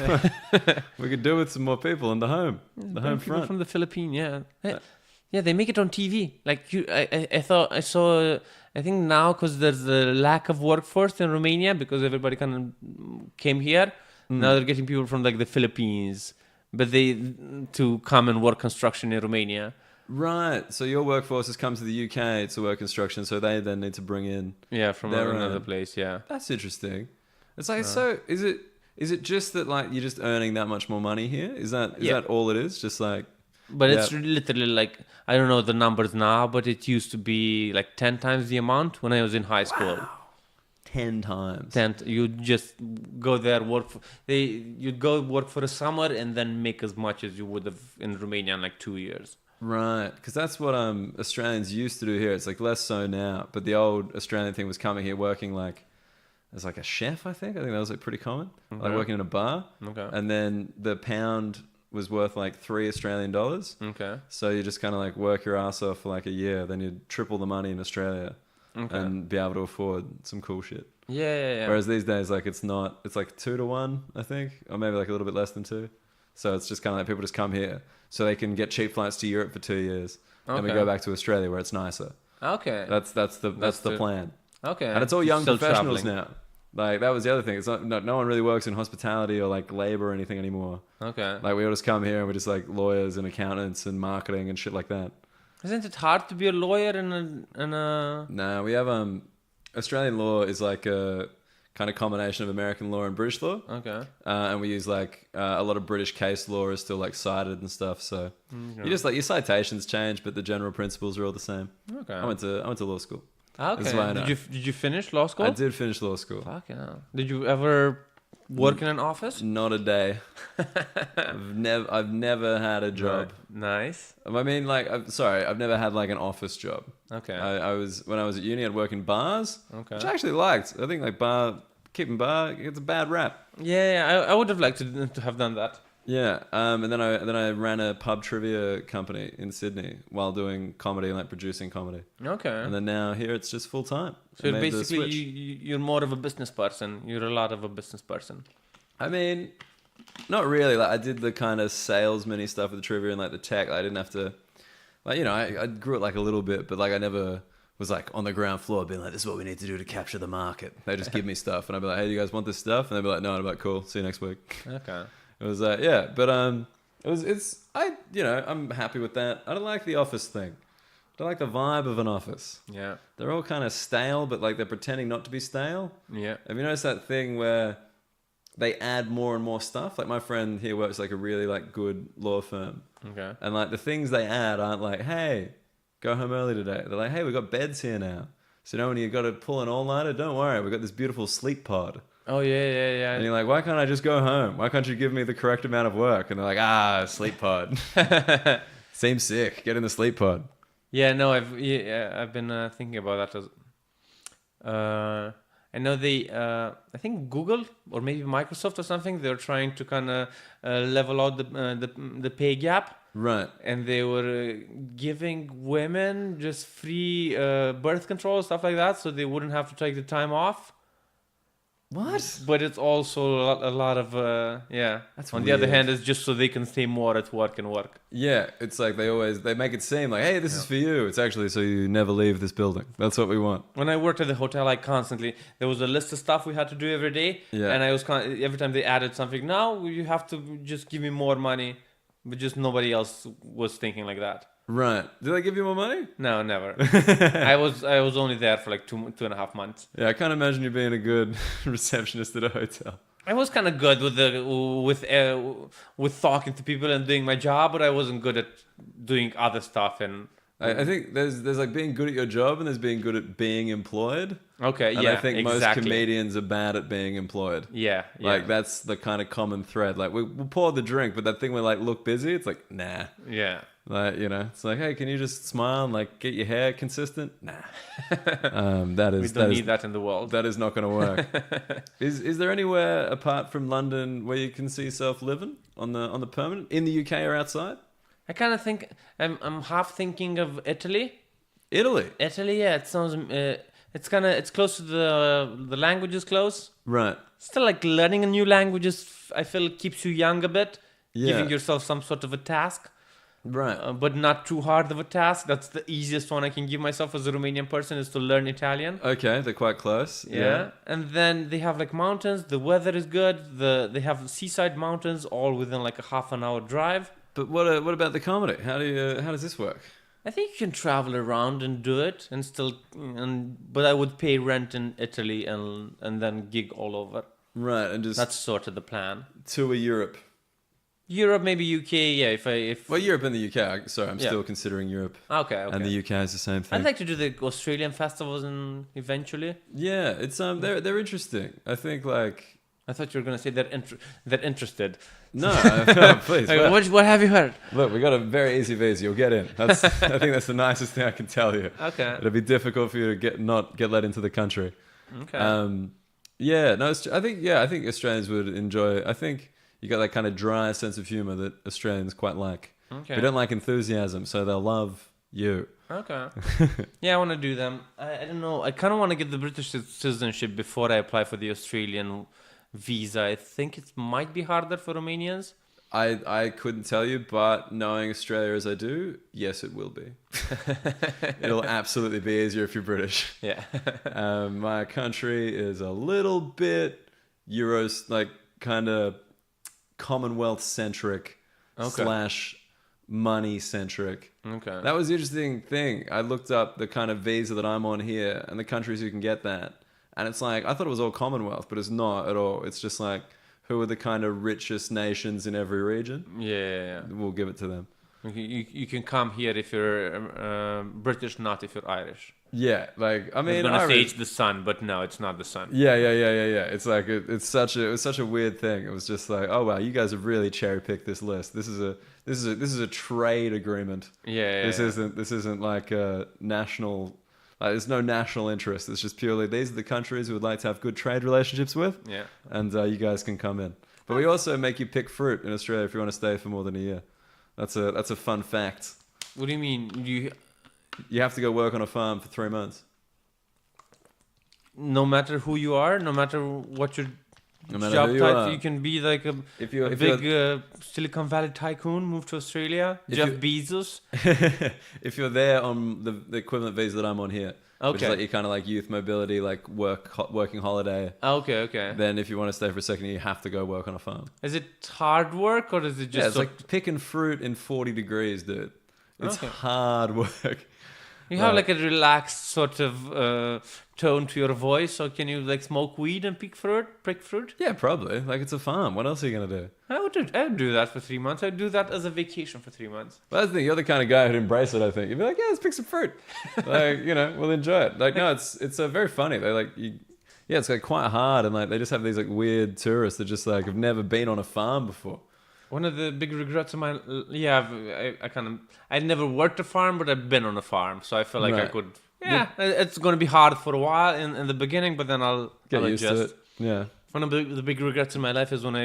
we could do with some more people in the home front from the Philippines. Yeah, they make it on TV. Like I saw. I think now because there's a lack of workforce in Romania because everybody kind of came here. Now they're getting people from like the Philippines, but to come and work construction in Romania. Right. So your workforce has come to the UK to work construction, so they then need to bring in from another place. Yeah. That's interesting. It's like so. Is it just that like you're just earning that much more money here? Is that all it is? Just like. But it's literally like I don't know the numbers now, but it used to be like 10 times the amount when I was in high school. Wow. 10 times. You'd just go there you'd go work for a summer and then make as much as you would have in Romania in like 2 years. Right, because that's what Australians used to do here. It's like less so now, but the old Australian thing was coming here working like as like a chef. I think that was like pretty common, like working in a bar. Okay, and then the pound was worth like $3 Australian. Okay, so you just kind of like work your ass off for like a year, then you'd triple the money in Australia. Okay. And be able to afford some cool shit. Yeah. Whereas these days, like it's like 2 to 1, I think, or maybe like a little bit less than 2. So it's just kind of like people just come here so they can get cheap flights to Europe for 2 years, and we go back to Australia where it's nicer. Okay. That's the plan. Okay. And it's all young Still professionals traveling. now. Like, that was the other thing. It's not, no one really works in hospitality or like labor or anything anymore. Okay. Like, we all just come here and we're just like lawyers and accountants and marketing and shit like that. Isn't it hard to be a lawyer in a... No, we have Australian law is like a kind of combination of American law and British law. Okay. And we use like a lot of British case law is still like cited and stuff. So you just like your citations change, but the general principles are all the same. Okay. I went to law school. Okay. That's why I know. Did you finish law school? I did finish law school. Fucking hell. Did you ever work in an office? Not a day. I've never had a job. Nice. I mean, like, I've never had like an office job. Okay. When I was at uni, I'd work in bars, Okay. which I actually liked. I think like keeping bar, it's a bad rap. Yeah, I would have liked to have done that. Yeah, and then I ran a pub trivia company in Sydney while doing comedy and like producing comedy. Okay. And then now here it's just full time. So you're basically you're more of a business person. You're a lot of a business person. I mean, not really. Like, I did the kind of salesman-y stuff with the trivia and like the tech. I didn't have to, like, you know, I grew it like a little bit, but like I never was like on the ground floor being like, this is what we need to do to capture the market. They just give me stuff and I'd be like, hey, do you guys want this stuff? And they'd be like, no. And I'd be like, cool, see you next week. Okay. It was I'm happy with that. I don't like the office thing. I don't like the vibe of an office. Yeah. They're all kind of stale, but like they're pretending not to be stale. Yeah. Have you noticed that thing where they add more and more stuff? Like, my friend here works like a really like good law firm. Okay. And like the things they add aren't like, hey, go home early today. They're like, hey, we've got beds here now. So, you know, when you got to pull an all-nighter, don't worry, we've got this beautiful sleep pod. Oh yeah. And you're like, why can't I just go home? Why can't you give me the correct amount of work? And they're like, sleep pod. Seems sick. Get in the sleep pod. Yeah, no, I've been thinking about that. I know I think Google or maybe Microsoft or something, they're trying to kind of level out the pay gap. Right. And they were giving women just free birth control, stuff like that, so they wouldn't have to take the time off. What? But it's also a lot of That's on weird. the other hand, it's just so they can stay more at work and work. Yeah, it's like they make it seem like, hey, this is for you. It's actually so you never leave this building. That's what we want. When I worked at the hotel, there was a list of stuff we had to do every day. Yeah. And I was every time they added something, now you have to just give me more money. But just nobody else was thinking like that. Right. Did they give you more money? No, never. I was only there for like 2.5 months. Yeah, I can't imagine you being a good receptionist at a hotel. I was kind of good with talking to people and doing my job, but I wasn't good at doing other stuff. And I think there's like being good at your job and there's being good at being employed. Okay, And yeah, I think most comedians are bad at being employed. Yeah. Like, that's the kind of common thread. Like, we'll pour the drink, but that thing where like, look busy, it's like, nah. Yeah. Like, you know, it's like, hey, can you just smile and like get your hair consistent? Nah. We don't need that in the world. That is not going to work. Is there anywhere apart from London where you can see yourself living on the permanent in the UK or outside? I kind of think I'm half thinking of Italy. Italy, yeah. It sounds it's close to the language is close. right? Still, like, learning a new language I feel keeps you young a bit. Yeah. Giving yourself some sort of a task. Right. But not too hard of a task. That's the easiest one I can give myself as a Romanian person, is to learn Italian. Okay, they're quite close. Yeah. And then they have like mountains. The weather is good. They have seaside mountains all within like a half an hour drive. But what about the comedy? How does this work? I think you can travel around and do it and still, but I would pay rent in Italy and then gig all over. Right, and just That's sort of the plan. tour Europe. Europe, maybe UK. Yeah, if Well, Europe and the UK. Sorry, I'm still considering Europe. Okay. And the UK is the same thing. I'd like to do the Australian festivals eventually. Yeah, it's they're interesting. I think like I thought you were gonna say they're interested. no, please. Like, what have you heard? Look, we got a very easy visa. You'll get in. I think that's the nicest thing I can tell you. Okay. It'll be difficult for you to not get let into the country. Okay. Yeah, no, I think Australians would enjoy. I think you got that kind of dry sense of humor that Australians quite like. Okay. We don't like enthusiasm, so they'll love you. Okay. Yeah, I want to do them. I don't know. I kind of want to get the British citizenship before I apply for the Australian visa. I think it might be harder for Romanians. I couldn't tell you, but knowing Australia as I do, yes, it will be. It'll absolutely be easier if you're British. Yeah. My country is a little bit Euros, like kind of Commonwealth centric / money centric. Okay. That was the interesting thing. I looked up the kind of visa that I'm on here and the countries who can get that. And it's like, I thought it was all Commonwealth, but it's not at all. It's just like, who are the kind of richest nations in every region? Yeah. We'll give it to them. You can come here if you're British, not if you're Irish. Yeah, like I mean, I'm gonna say it's the sun, but no, it's not the sun. Yeah. It's like it was such a weird thing. It was just like, oh wow, you guys have really cherry picked this list. This is a trade agreement. Yeah. This isn't like a national. There's no national interest. It's just purely these are the countries we would like to have good trade relationships with. Yeah. And you guys can come in. But we also make you pick fruit in Australia if you want to stay for more than a year. That's a fun fact. What do you mean? You have to go work on a farm for 3 months. No matter who you are, no matter what your matter job who you type, are. you can be like a If big Silicon Valley tycoon, move to Australia, Jeff Bezos. If you're there on the equivalent visa that I'm on here, which is Okay. like your kind of like youth mobility, like working holiday, Okay. then if you want to stay for a second, you have to go work on a farm. Is it hard work or is it Yeah, just it's like picking fruit in 40 degrees, dude. It's Okay. hard work. you have like a relaxed sort of tone to your voice, or can you like smoke weed and pick fruit? Yeah, probably. Like it's a farm. What else are you gonna do? I would do that for 3 months. I'd do that as a vacation for 3 months. Well, that's the thing. You're the kind of guy who'd embrace it. I think you'd be like, yeah, let's pick some fruit. Like we'll enjoy it. Like no, it's very funny. They like yeah, it's like quite hard, and like they just have these like weird tourists that just like have never been on a farm before. One of the big regrets of my I never worked a farm, but I've been on a farm, so I feel like I Right. could. Yeah, it's going to be hard for a while in the beginning, but then I'll Used adjust. to it. Yeah. One of the big regrets in my life is when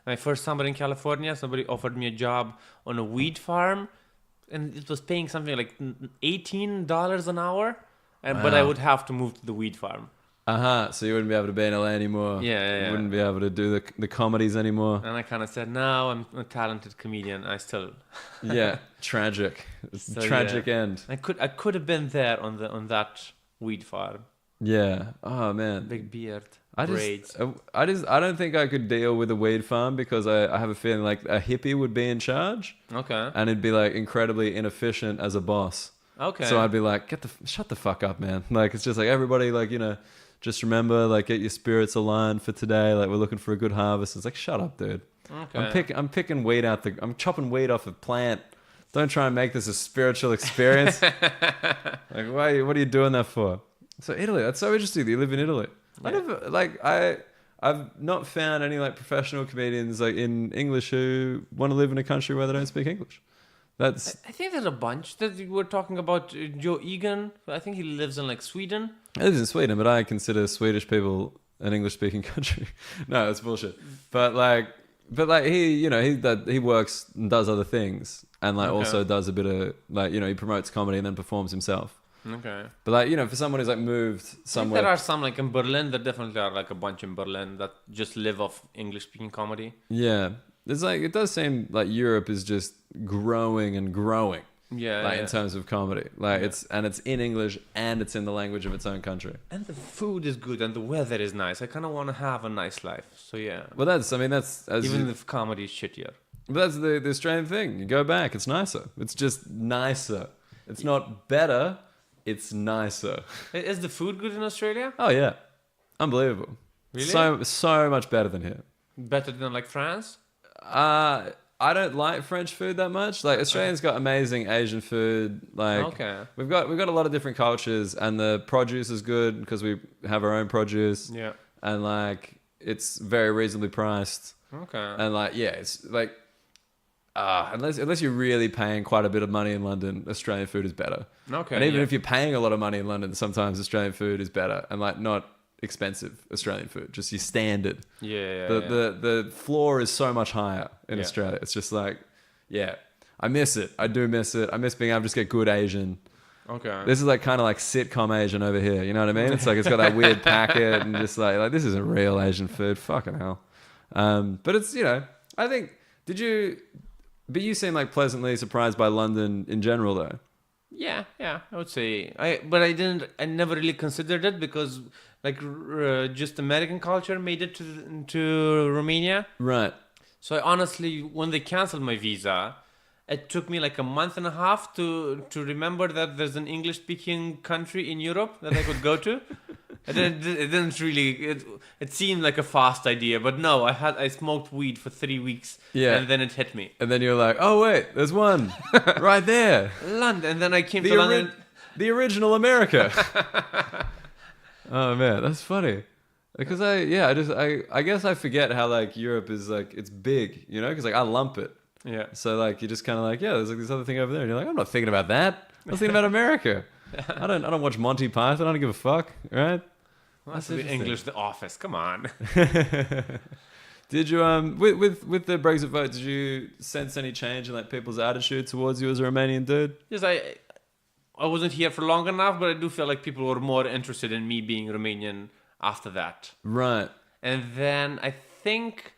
I first summer in California, somebody offered me a job on a weed farm, and it was paying something like $18 an hour, but I Wow. would have to move to the weed farm. So you wouldn't be able to be in LA anymore. Yeah. You wouldn't be able to do the comedies anymore. And I kind of said, no, I'm a talented comedian. I still. Yeah. Tragic. It's So, a tragic end. I could have been there on that weed farm. Yeah. Oh man. Big beard, I braids. I don't think I could deal with a weed farm because I have a feeling like a hippie would be in charge Okay. and it'd be like incredibly inefficient as a boss. Okay. So I'd be like, shut the fuck up, man. Like it's just like everybody like, just remember like get your spirits aligned for today. Like we're looking for a good harvest. It's like, shut up, dude. Okay. I'm picking weed I'm chopping weed off a plant. Don't try and make this a spiritual experience. Like what are you doing that for? So Italy, that's so interesting that you live in Italy. Yeah. I've not found any like professional comedians like in English who want to live in a country where they don't speak English. That's I think there's a bunch that we're talking about. Joe Egan, I think he lives in like Sweden. I live in Sweden, but I consider Swedish people an English-speaking country. No, that's bullshit. But he works and does other things, and like also does a bit of like he promotes comedy and then performs himself. Okay. But like for someone who's like moved somewhere, There are some like in Berlin. There definitely are like a bunch in Berlin that just live off English-speaking comedy. yeah, it's like it does seem like Europe is just growing and growing. Yeah. In terms of comedy, it's in English and it's in the language of its own country. And the food is good and the weather is nice. I kind of want to have a nice life. So yeah. Well, that's Even if comedy is shittier. But that's the Australian thing. You go back, it's nicer. It's just nicer. It's not better. It's nicer. Is the food good in Australia? Oh yeah, unbelievable. Really? So much better than here. Better than like France? I don't like French food that much. Like Australians got amazing Asian food. Like we've got a lot of different cultures, and the produce is good because we have our own produce. Yeah. And like it's very reasonably priced. Okay. And like it's like unless you're really paying quite a bit of money in London, Australian food is better. Okay. And even if you're paying a lot of money in London, sometimes Australian food is better, and like not expensive Australian food, just your standard. Yeah. The floor is so much higher in Yeah. Australia. It's just like, yeah, I miss it. I do miss it. I miss being able to just get good Asian. Okay. This is like kind of like sitcom Asian over here. You know what I mean? It's like it's got that weird packet and just like this isn't real Asian food. Fucking hell. But it's I think But you seem like pleasantly surprised by London in general, though. Yeah, I would say. I never really considered it because like just American culture made it to Romania. Right. So I honestly, when they canceled my visa, it took me like a month and a half to remember that there's an English-speaking country in Europe that I could go to. It didn't really. It seemed like a fast idea, but no. I smoked weed for 3 weeks, and then it hit me. And then you're like, oh wait, there's one right there, London. And then I came to London. The original America. Oh man, that's funny. Because I guess I forget how like Europe is like it's big, you know? Because like I lump it. Yeah. So like you're just kind of like there's like this other thing over there, and you're like I'm not thinking about that. I was thinking about America. I don't watch Monty Python. I don't give a fuck, right? Well, that's the English The Office. Come on. Did you with the Brexit vote? Did you sense any change in like people's attitude towards you as a Romanian dude? Yes, I wasn't here for long enough, but I do feel like people were more interested in me being Romanian after that. Right. And then I think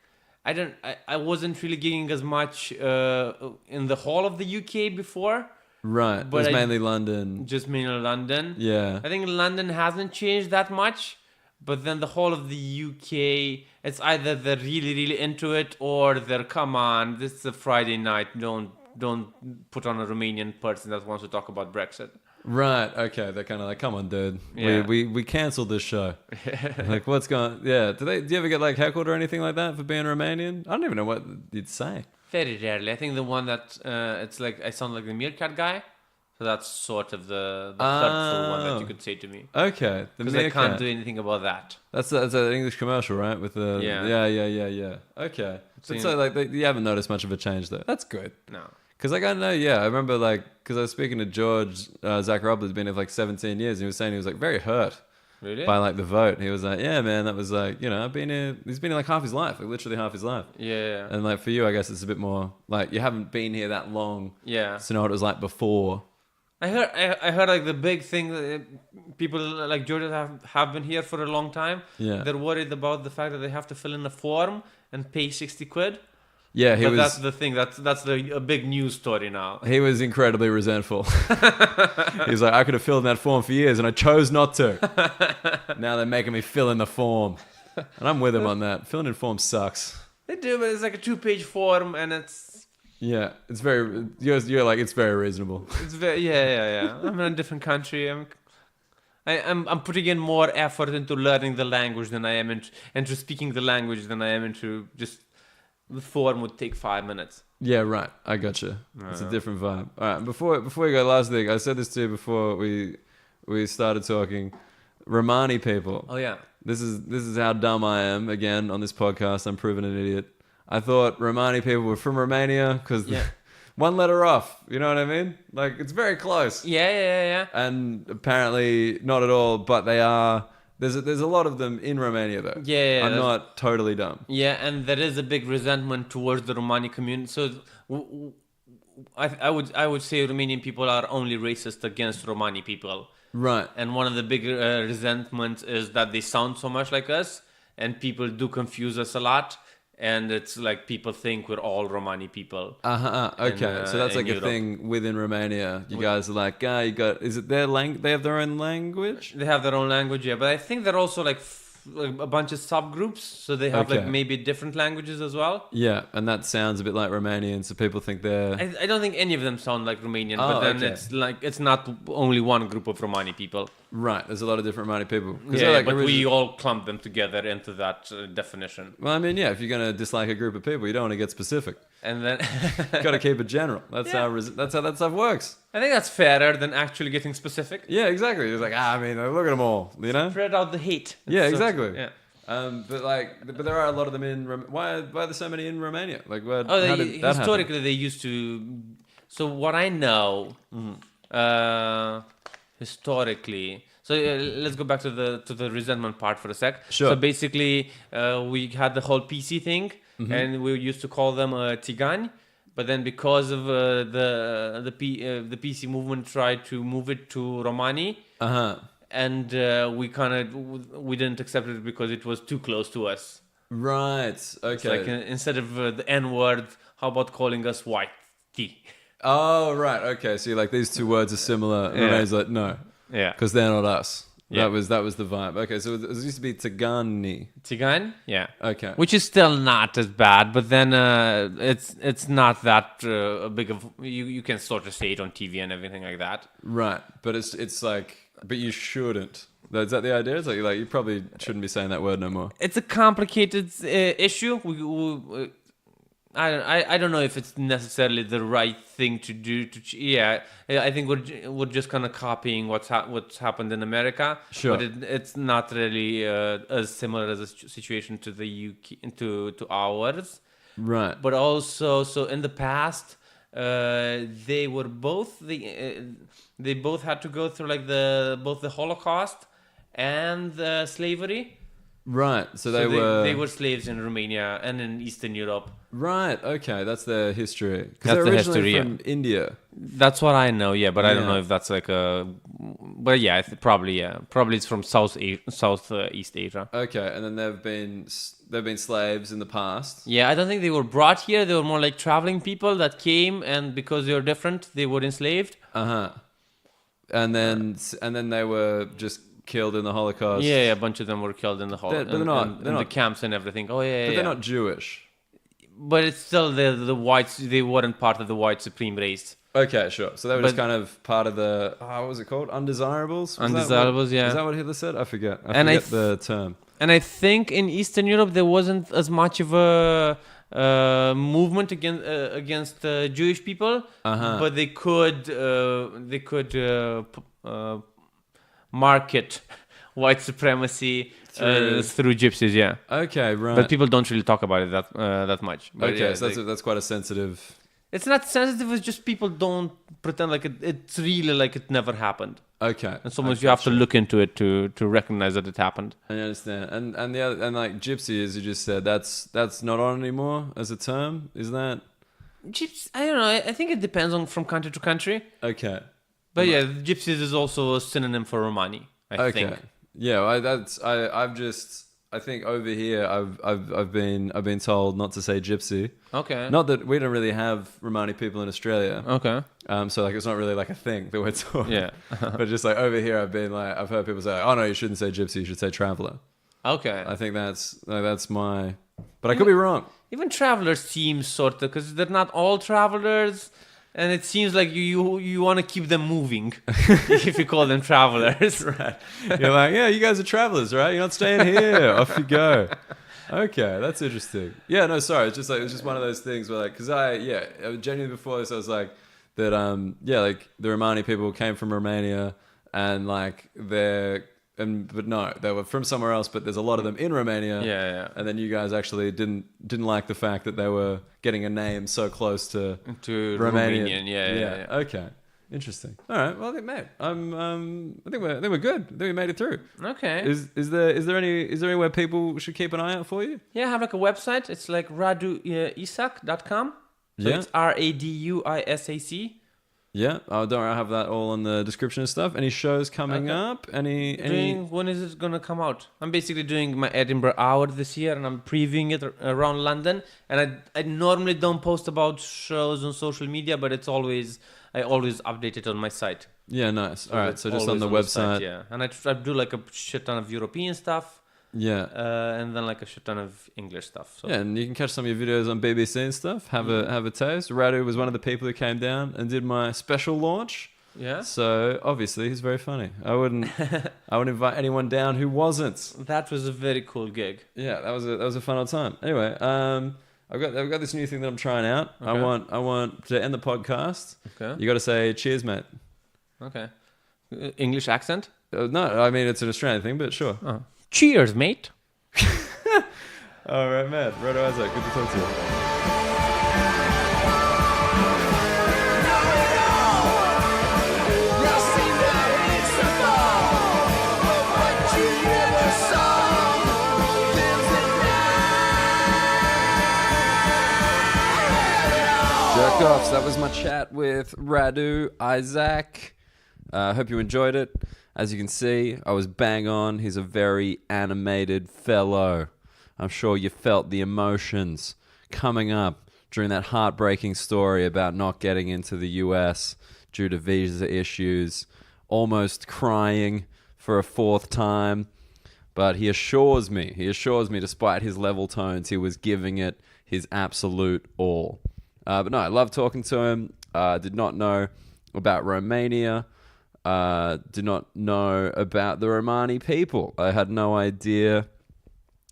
I wasn't really gigging as much in the whole of the UK before. Right, but it's mainly London. Just mainly London. Yeah. I think London hasn't changed that much, but then the whole of the UK, it's either they're really, really into it or they're, come on, this is a Friday night, don't put on a Romanian person that wants to talk about Brexit. Right, okay, they're kind of like, come on, dude, Yeah. we cancelled this show. Like, what's going? Yeah, do you ever get like heckled or anything like that for being Romanian? I don't even know what you'd say. Very rarely. I think the one that it's like I sound like the meerkat guy, so that's sort of the hurtful one that you could say to me. Okay, because I can't do anything about that. That's an English commercial, right? With the yeah. Okay, so like you haven't noticed much of a change though. That's good. No, because like I know, I remember like because I was speaking to George Zach Robb, who's been here for like 17 years, and he was saying he was like very hurt. Really? By like the vote. He was like, yeah, man, that was like, I've been here, he's been here like half his life, like literally half his life. Yeah. And like for you, I guess it's a bit more like you haven't been here that long. Yeah. To know what it was like before. I heard like the big thing that people like George have been here for a long time. Yeah. They're worried about the fact that they have to fill in a form and pay 60 quid. Yeah, that's the thing. That's a big news story now. He was incredibly resentful. He's like, I could have filled in that form for years, and I chose not to. Now they're making me fill in the form, and I'm with him on that. Filling in forms sucks. They do, but it's like a 2-page form, and it's it's very. You're like it's very reasonable. It's very yeah. I'm in a different country. I'm putting in more effort into learning the language than I am into speaking the language than I am into just. The form would take 5 minutes. Yeah, right. I gotcha. It's a different vibe. All right. Before we go, last thing I said this to you before we started talking. Romani people. Oh yeah. This is how dumb I am. Again, on this podcast, I'm proven an idiot. I thought Romani people were from Romania because one letter off. You know what I mean? Like it's very close. Yeah. And apparently not at all. But they are. There's a lot of them in Romania though. Yeah, I'm not totally dumb. Yeah, and there is a big resentment towards the Romani community. So I would say Romanian people are only racist against Romani people. Right. And one of the big resentments is that they sound so much like us, and people do confuse us a lot. And it's like people think we're all Romani people. Okay, so that's like Europe. a thing within Romania. You guys are like, is it their they have their own language? They have their own language, yeah. But I think they're also like a bunch of subgroups. So they have like maybe different languages as well. Yeah, and that sounds a bit like Romanian. So people think they're... I don't think any of them sound like Romanian. But then it's like, it's not only one group of Romani people. Right, there's a lot of different Romani people. Yeah, but we all clump them together into that definition. Well, I mean, if you're going to dislike a group of people, you don't want to get specific. And then... Got to keep it general. That's how that stuff works. I think that's fairer than actually getting specific. Yeah, exactly. It's like, I mean, look at them all, you know? Spread out the hate. Yeah, exactly. Yeah. But there are a lot of them in... Why are there so many in Romania? Like, historically, they used to... So what I know... historically, so let's go back to the resentment part for a sec. Sure. So basically, we had the whole PC thing, and we used to call them tigani. But then, because of the PC movement, tried to move it to Romani, Uh-huh. and we didn't accept it because it was too close to us. Right. Okay. It's like instead of the N word, how about calling us whitey? Oh, right. Okay. So you're like, these two words are similar. And Yeah. Renee's like, no, Yeah. because they're not us. Yeah. That was the vibe. Okay. So it used to be Tigani. Tigan? Yeah. Okay. Which is still not as bad, but then it's not that big of you can sort of say it on TV and everything like that. Right. But it's like, but you shouldn't. Is that the idea? It's like you probably shouldn't be saying that word no more. It's a complicated issue. I don't know if it's necessarily the right thing to do. I think we're just kind of copying what's happened in America. Sure. But it's not really as similar as a situation to the UK to ours. Right. But also, so in the past, they were both they both had to go through like both the Holocaust and the slavery. Right. So they were slaves in Romania and in Eastern Europe. Right. Okay. That's their history. Because That's they're the originally history, from India. That's what I know, yeah, but I don't Yeah. know if that's like a. But yeah, probably it's from Southeast Asia. Okay. And then they've been slaves in the past. Yeah, I don't think they were brought here. They were more like traveling people that came, and because they were different, they were enslaved. And then they were just killed in the Holocaust. Yeah, a bunch of them were killed in the But they're not. in the camps and everything. Oh yeah, But they're not Jewish. But it's still the whites. They weren't part of the white supreme race. Okay, sure. So they were just But- kind of part of the what was it called? Undesirables. Undesirables, yeah. Is that what Hitler said? I forget. I And I forget the term. And I think in Eastern Europe there wasn't as much of a movement against Jewish people, but they could market white supremacy through gypsies. Yeah. Okay, right. But people don't really talk about it that much. But Okay, yeah, so that's quite a sensitive. it's not sensitive. It's just people don't pretend like it's really like it never happened. Okay. And sometimes you have to look into it to recognize that it happened. I understand. And the other, and like gypsy, as you just said, that's not on anymore as a term. Is that Gyps, I don't know. I think it depends on from country to country. okay? But yeah, gypsies is also a synonym for Romani. I think. Yeah, I think over here I've been told not to say gypsy. Okay. Not that we don't really have Romani people in Australia. Okay. So like it's not really like a thing that we're taught. Yeah. But just like over here I've heard people say, "Oh no, you shouldn't say gypsy, you should say traveler." Okay. I think that's my but I could be wrong. Even travelers seem sort of, because they're not all travelers, and it seems like you want to keep them moving if you call them travelers. Right. You're like, "Yeah, you guys are travelers, right? You're not staying here. Off you go." Okay, that's interesting. Yeah, no, sorry. It's just one of those things where like, because genuinely before this I was like that like the Romani people came from Romania and like but no, they were from somewhere else, but there's a lot of them in Romania. Yeah. And then you guys actually didn't like the fact that they were getting a name so close to Romanian. Romanian. Yeah. Okay. Interesting. All right. Well, I think, mate, I think we're good. I think we made it through. Okay. Is there anywhere people should keep an eye out for you? Yeah, I have like a website. It's like raduisac.com. So Yeah. it's RADUISAC. Yeah. Oh, don't worry. I have that all in the description and stuff. Any shows coming up? Any? When is it gonna come out? I'm basically doing my Edinburgh Hour this year, and I'm previewing it around London. And I normally don't post about shows on social media, but I always update it on my site. Yeah. Nice. All right. it's So just on always the website. site, yeah. And I do like a shit ton of European stuff. Yeah. And then like a shit ton of English stuff. So. Yeah, and you can catch some of your videos on BBC and stuff. Have a taste. Radu was one of the people who came down and did my special launch. Yeah. So obviously he's very funny. I wouldn't invite anyone down who wasn't. That was a very cool gig. Yeah, that was a fun old time. Anyway, I've got this new thing that I'm trying out. Okay. I want to end the podcast. Okay. You got to say cheers, mate. Okay. English accent? No, I mean it's an Australian thing, but sure. Oh. Cheers, mate. All right, man. Radu Isac, good to talk to you. Jerk-offs, that was my chat with Radu Isac. I hope you enjoyed it. As you can see, I was bang on. He's a very animated fellow. I'm sure you felt the emotions coming up during that heartbreaking story about not getting into the US due to visa issues, almost crying for a fourth time. But he assures me, despite his level tones, he was giving it his absolute all. But no, I love talking to him. Did not know about Romania. Did not know about the Romani people. I had no idea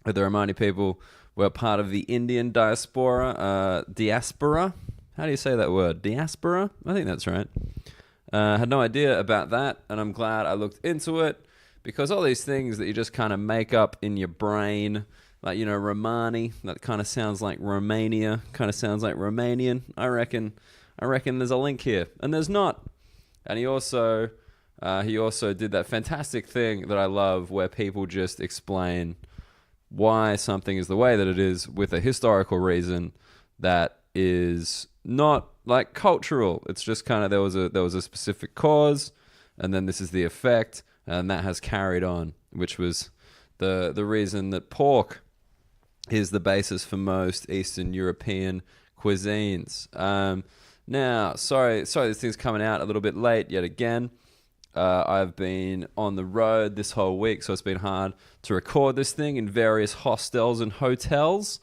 that the Romani people were part of the Indian diaspora. Diaspora? How do you say that word? Diaspora? I think that's right. Had no idea about that, and I'm glad I looked into it, because all these things that you just kind of make up in your brain, like, you know, Romani, that kind of sounds like Romania, kind of sounds like Romanian. I reckon there's a link here, and there's not. And he also did that fantastic thing that I love, where people just explain why something is the way that it is with a historical reason that is not like cultural. It's just kind of there was a specific cause, and then this is the effect, and that has carried on, which was the reason that pork is the basis for most Eastern European cuisines. Now, sorry, this thing's coming out a little bit late yet again. I've been on the road this whole week, so it's been hard to record this thing in various hostels and hotels.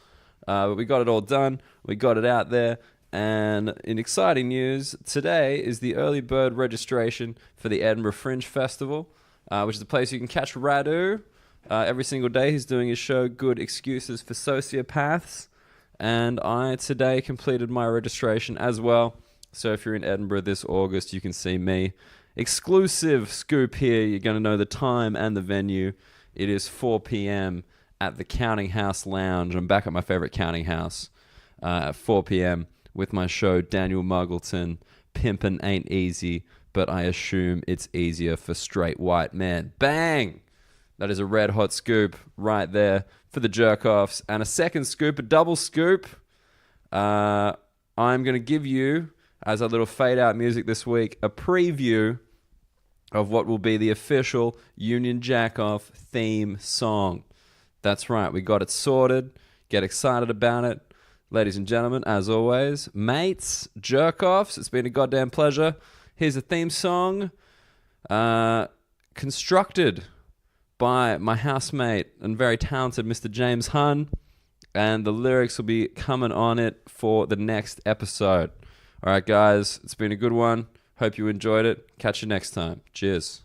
But we got it all done. We got it out there. And in exciting news, today is the early bird registration for the Edinburgh Fringe Festival, which is a place you can catch Radu every single day. He's doing his show, Good Excuses for Sociopaths. And I today completed my registration as well. So if you're in Edinburgh this August, you can see me. Exclusive scoop here. You're going to know the time and the venue. It is 4 p.m. at the Counting House Lounge. I'm back at my favorite counting house at 4 p.m. with my show, Daniel Muggleton. Pimpin' ain't easy, but I assume it's easier for straight white men. Bang! That is a red hot scoop right there for the jerk-offs. And a second scoop, a double scoop. I'm going to give you, as a little fade-out music this week, a preview of what will be the official Union Jack-Off theme song. That's right, we got it sorted. Get excited about it. Ladies and gentlemen, as always, mates, jerk-offs, it's been a goddamn pleasure. Here's a theme song constructed by my housemate and very talented Mr. James Hunn, and the lyrics will be coming on it for the next episode. All right, guys, it's been a good one. Hope you enjoyed it. Catch you next time. Cheers.